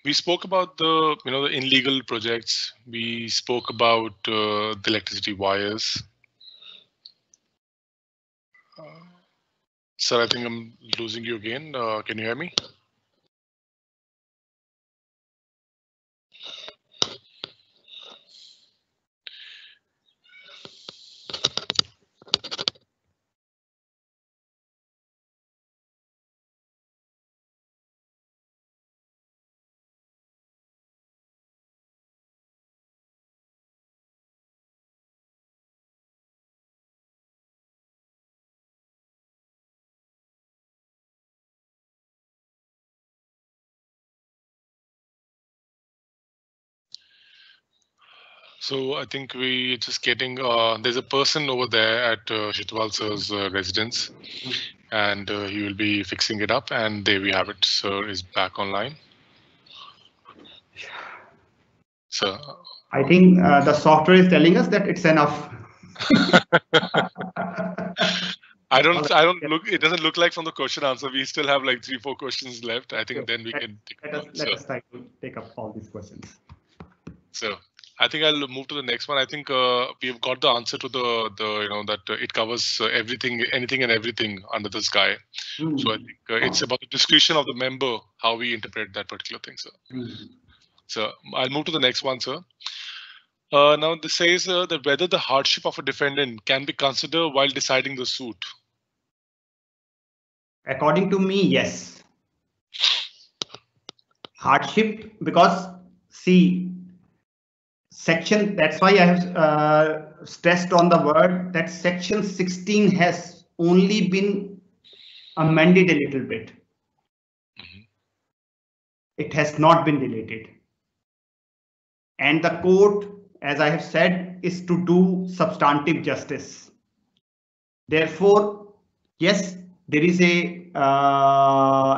we spoke about the the illegal projects. We spoke about the electricity wires. Sir, I think I'm losing you again. Can you hear me? So I think we just getting there's a person over there at Shetwal sir's residence, and he will be fixing it up. And there we have it. Sir is back online. So I think the software is telling us that it's enough. I don't look. It doesn't look like from the question answer. We still have like 3-4 questions left. I think then we can. Let us try to take up all these questions. So I think I'll move to the next one. I think we've got the answer to the that it covers everything, anything and everything under the sky. So I think it's about the discretion of the member how we interpret that particular thing, sir. So I'll move to the next one, sir. Now this says that whether the hardship of a defendant can be considered while deciding the suit. According to me, yes. Hardship, because see, section, that's why I have stressed on the word that section 16 has only been amended a little bit. It has not been deleted. And the court, as I have said, is to do substantive justice. Therefore, yes, there is a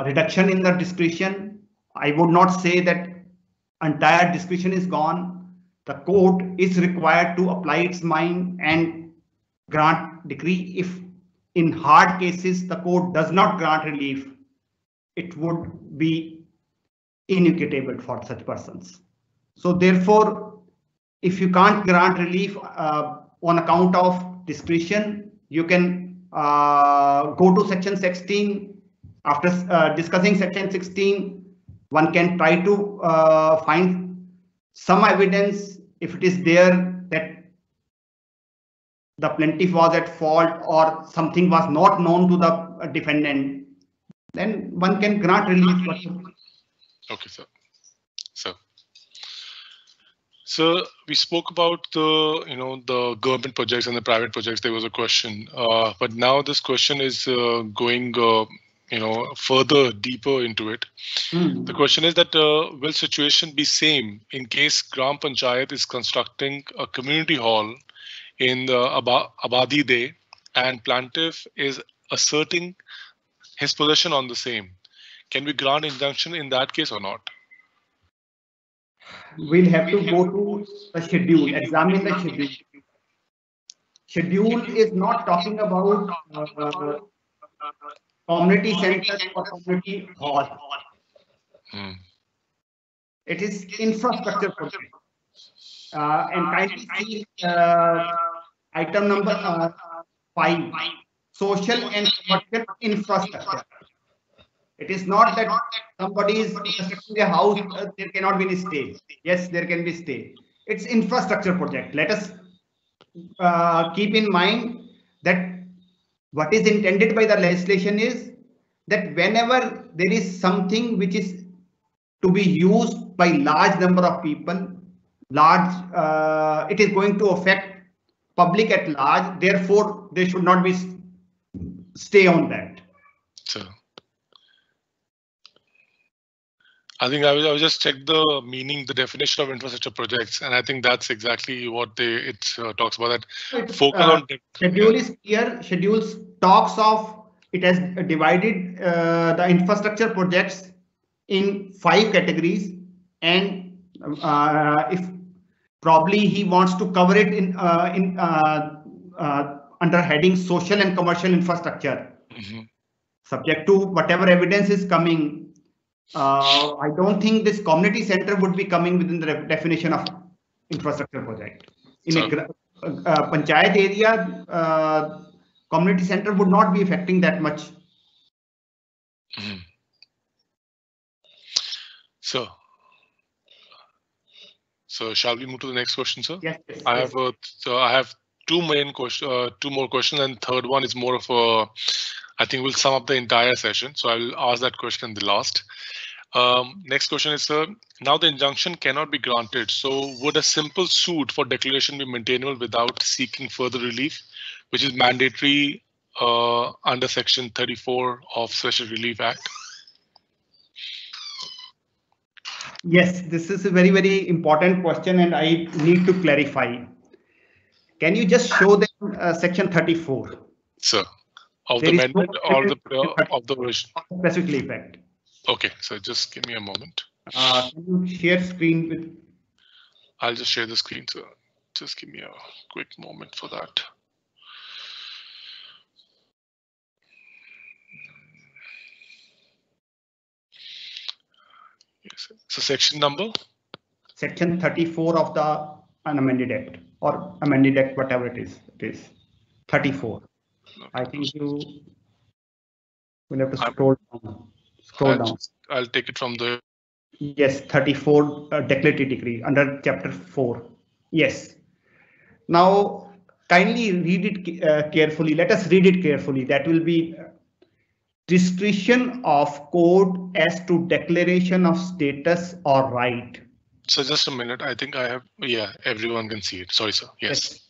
reduction in the discretion. I would not say that entire discretion is gone. The court is required to apply its mind and grant decree. If in hard cases the court does not grant relief, it would be inequitable for such persons. So therefore, if you can't grant relief on account of discretion, you can go to section 16. After discussing section 16, one can try to find some evidence, if it is there, that the plaintiff was at fault or something was not known to the defendant, then one can grant relief. Okay, sir. So we spoke about the the government projects and the private projects. There was a question, but now this question is going further deeper into it. The question is that will situation be same in case Gram Panchayat is constructing a community hall in the Abadi Day and plaintiff is asserting his possession on the same? Can we grant injunction in that case or not? we'll have to go to the schedule, examine the schedule. Schedule is not talking about community center or community hall. It is infrastructure project. And kindly see item number 5, social and commercial infrastructure. It is not that somebody is constructing a house, there cannot be any stay. Yes, there can be stay. It's infrastructure project. Let us keep in mind that what is intended by the legislation is that whenever there is something which is to be used by large number of people, it is going to affect public at large. Therefore, they should not be stay on that. So I think I will just check the meaning, the definition of infrastructure projects, and I think that's exactly what it talks about. That focus on schedule is clear. Schedules talks of it has divided the infrastructure projects in 5 categories, and if probably he wants to cover it in under heading social and commercial infrastructure, subject to whatever evidence is coming. I don't think this community center would be coming within the definition of infrastructure project. In a panchayat area, community center would not be affecting that much. So shall we move to the next question, sir? Yes. I have two more questions, and third one is more of a, I think we'll sum up the entire session. So I will ask that question in the last. Next question is, sir, now the injunction cannot be granted. So would a simple suit for declaration be maintainable without seeking further relief, which is mandatory under Section 34 of Special Relief Act? Yes, this is a very, very important question, and I need to clarify. Can you just show them Section 34? Sir, of the amendment or of the version? Specifically effect. Okay, so just give me a moment. Can you share screen with? I'll just share the screen, sir. Just give me a quick moment for that. Yes. So section number? Section 34 of the unamended act, or amended act, whatever it is. It is 34. Okay. I think you will have to scroll down. I'll take it from the. Yes, 34 declaratory decree under chapter 4. Yes. Now, kindly read it carefully. Let us read it carefully. That will be discretion of court as to declaration of status or right. So just a minute. I think I have. Yeah, everyone can see it. Sorry, sir. Yes.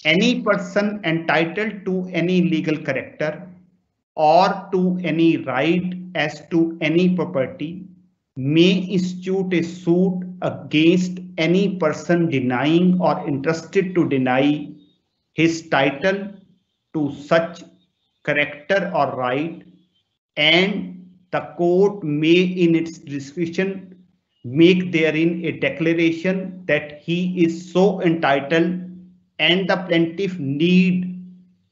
Any person entitled to any legal character or to any right as to any property may institute a suit against any person denying or interested to deny his title to such character or right, and the court may in its discretion make therein a declaration that he is so entitled, and the plaintiff need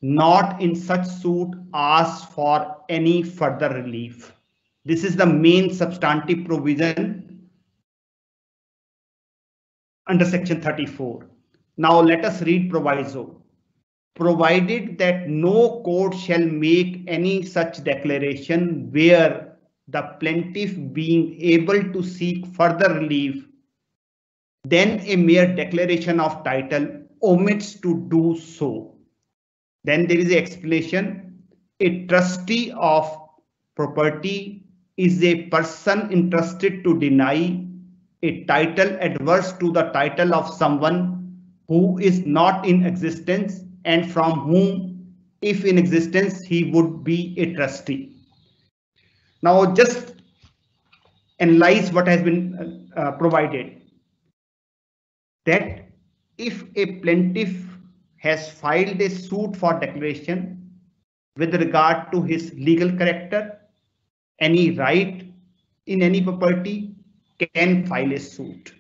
not in such suit ask for any further relief. This is the main substantive provision under Section 34. Now let us read proviso. Provided that no court shall make any such declaration where the plaintiff being able to seek further relief, then a mere declaration of title omits to do so. Then there is an explanation. A trustee of property is a person interested to deny a title adverse to the title of someone who is not in existence and from whom, if in existence, he would be a trustee. Now just analyze what has been provided. That if a plaintiff has filed a suit for declaration with regard to his legal character, any right in any property, can file a suit.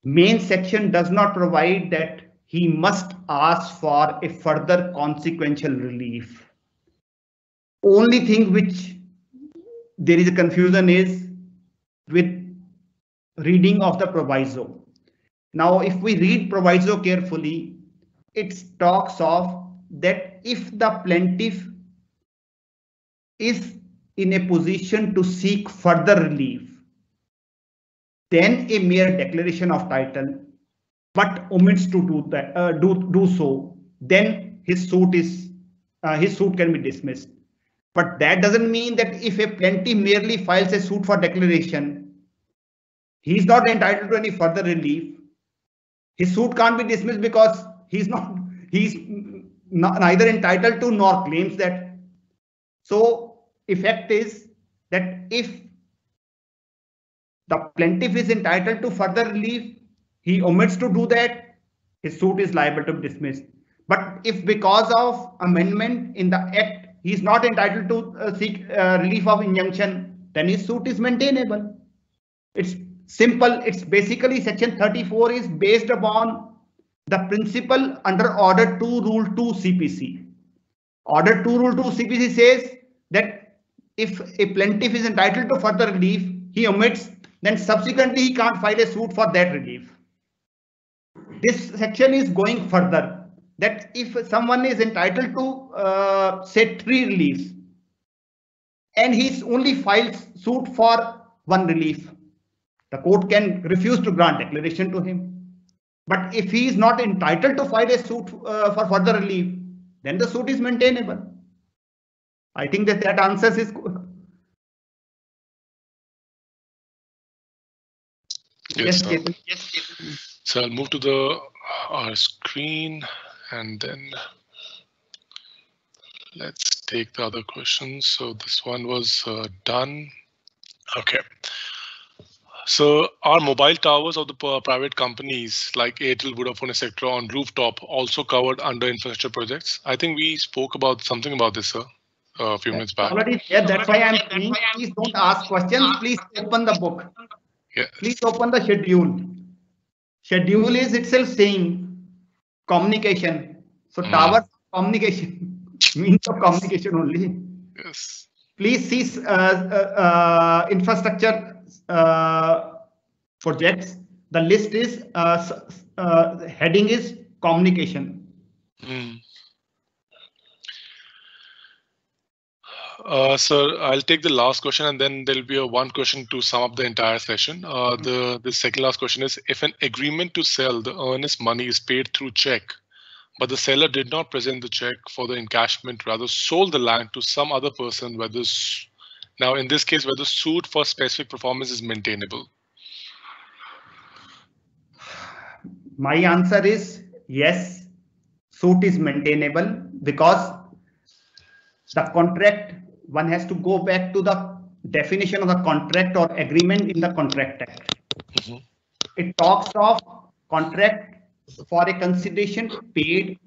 Main section does not provide that he must ask for a further consequential relief. Only thing which there is a confusion is with reading of the proviso. Now, if we read proviso carefully, it talks of that if the plaintiff is in a position to seek further relief, then a mere declaration of title, but omits to do that, do so, then his suit can be dismissed. But that doesn't mean that if a plaintiff merely files a suit for declaration, he is not entitled to any further relief. His suit can't be dismissed because he's neither entitled to nor claims that. So effect is that if the plaintiff is entitled to further relief, he omits to do that, his suit is liable to be dismissed. But if because of amendment in the act, he is not entitled to seek relief of injunction, then his suit is maintainable. It's simple. It's basically section 34 is based upon the principle under Order 2 Rule 2 CPC. Order 2 Rule 2 CPC says that if a plaintiff is entitled to further relief, he omits, then subsequently he can't file a suit for that relief. This section is going further, that if someone is entitled to say 3 reliefs and he only files suit for 1 relief, the court can refuse to grant declaration to him. But if he is not entitled to file a suit for further relief, then the suit is maintainable. I think that answers his. Yes, so I'll move to our screen and then let's take the other questions. So this one was done. Okay. So are mobile towers of the private companies like Airtel, Vodafone, etc. on rooftop also covered under infrastructure projects? I think we spoke about something about this, sir, a few minutes back. Already, yeah, that's why I'm saying, please don't ask questions. Please open the book. Yes. Please open the schedule. Schedule is itself saying communication. So tower communication means of communication only. Yes. Please see infrastructure projects. The list is heading is communication. Sir, I'll take the last question and then there'll be one question to sum up the entire session. The second last question is, if an agreement to sell the earnest money is paid through check, but the seller did not present the check for the encashment, rather sold the land to some other person, now in this case, whether suit for specific performance is maintainable? My answer is yes, suit is maintainable because the contract, one has to go back to the definition of the contract or agreement in the Contract Act. It talks of contract for a consideration paid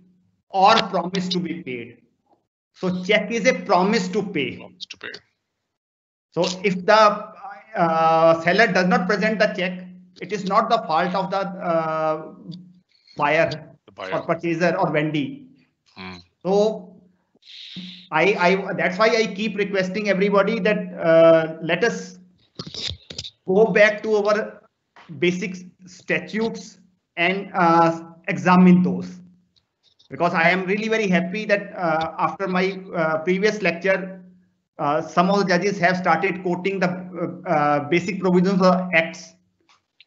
or promise to be paid. So check is a promise to pay. So if the seller does not present the check, it is not the fault of the buyer or purchaser or vendee. So that's why I keep requesting everybody that let us go back to our basic statutes and examine those. Because I am really very happy that after my previous lecture, some of the judges have started quoting the basic provisions of acts,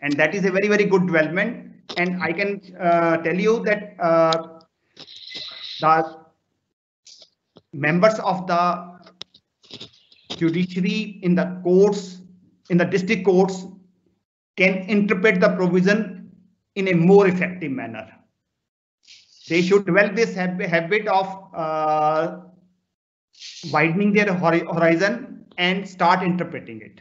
and that is a very, very good development. And I can tell you that the members of the judiciary in the courts, in the district courts, can interpret the provision in a more effective manner. They should develop this habit of widening their horizon and start interpreting it.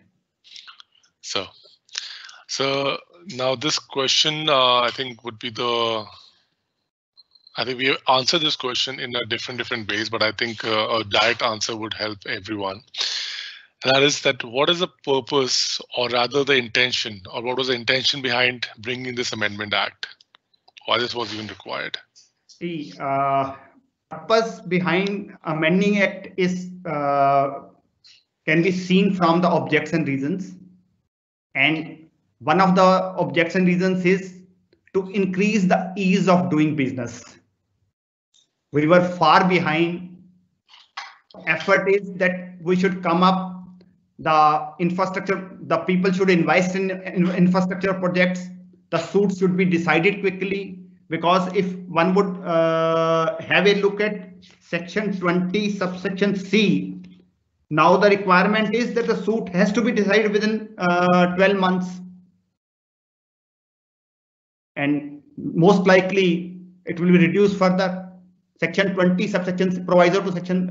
So now this question, I think would be I think we have answered this question in a different ways, but I think a direct answer would help everyone. And that is that what is the purpose, or rather the intention, or what was the intention behind bringing this Amendment Act? Why this was even required? The purpose behind amending act is can be seen from the objects and reasons, and one of the objects and reasons is to increase the ease of doing business. We were far behind. Effort is that we should come up the infrastructure, the people should invest in infrastructure projects, the suits should be decided quickly, because if one would have a look at section 20 subsection C, now the requirement is that the suit has to be decided within 12 months. And most likely it will be reduced further. Section 20 subsection proviso to section,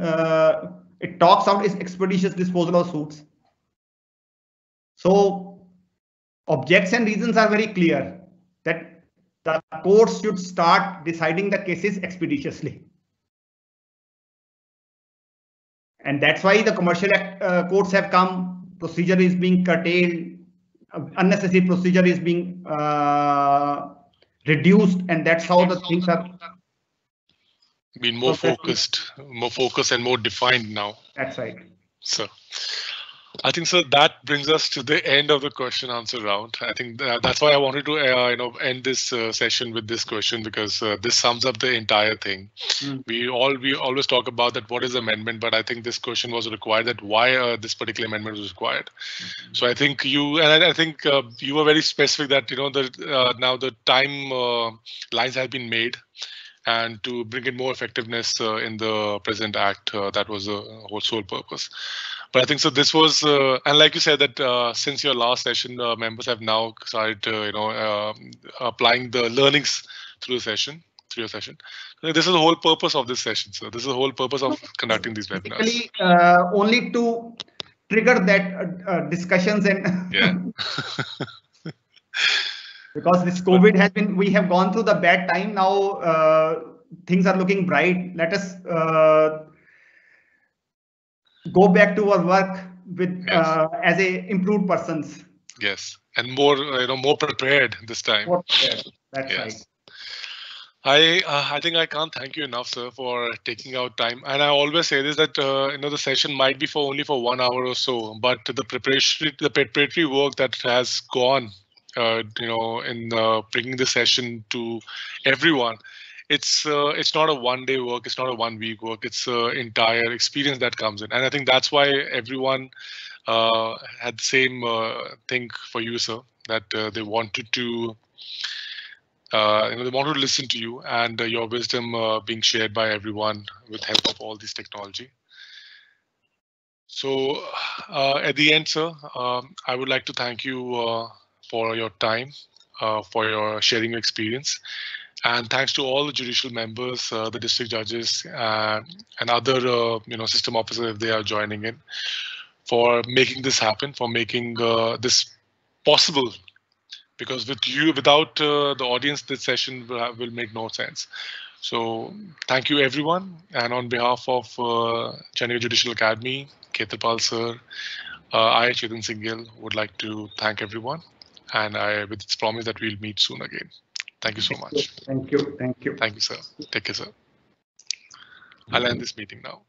it talks about is expeditious disposal of suits. So objects and reasons are very clear that the courts should start deciding the cases expeditiously. And that's why the commercial courts have come, procedure is being curtailed, unnecessary procedure is being reduced, and that's how the things are being more focused and more defined now. That's right. So I think, so that brings us to the end of the question answer round. I think that's why I wanted to end this session with this question, because this sums up the entire thing. We always talk about that what is amendment, but I think this question was required, that why this particular amendment was required. So I think you were very specific that now the time lines have been made, and to bring in more effectiveness in the present act, that was the whole sole purpose. But I think so this was, and like you said, that since your last session, members have now started, applying the learnings through your session. This is the whole purpose of this session. So this is the whole purpose of conducting these webinars. Only to trigger that discussions and yeah. Because this COVID has been, we have gone through the bad time. Now things are looking bright. Let us go back to our work with as a improved persons. Yes, and more more prepared this time. More prepared. That's right. I think I can't thank you enough, sir, for taking out time. And I always say this, that the session might be only for 1 hour or so, but the preparatory work that has gone in bringing the session to everyone, it's not a one-day work, it's not a one-week work, it's an entire experience that comes in. And I think that's why everyone had the same thing for you, sir, that they wanted to they wanted to listen to you, and your wisdom being shared by everyone with help of all this technology. So at the end, sir, I would like to thank you for your time, for your sharing your experience. And thanks to all the judicial members, the district judges, and other system officers if they are joining in, for making this happen, for making this possible. Because without the audience, this session will make no sense. So thank you, everyone. And on behalf of Chandigarh Judicial Academy, Khetarpal sir, I, Chetan Singhal, would like to thank everyone. And with its promise that we'll meet soon again. Thank you so much. Thank you. Thank you. Thank you, sir. Take care, sir. I'll end this meeting now.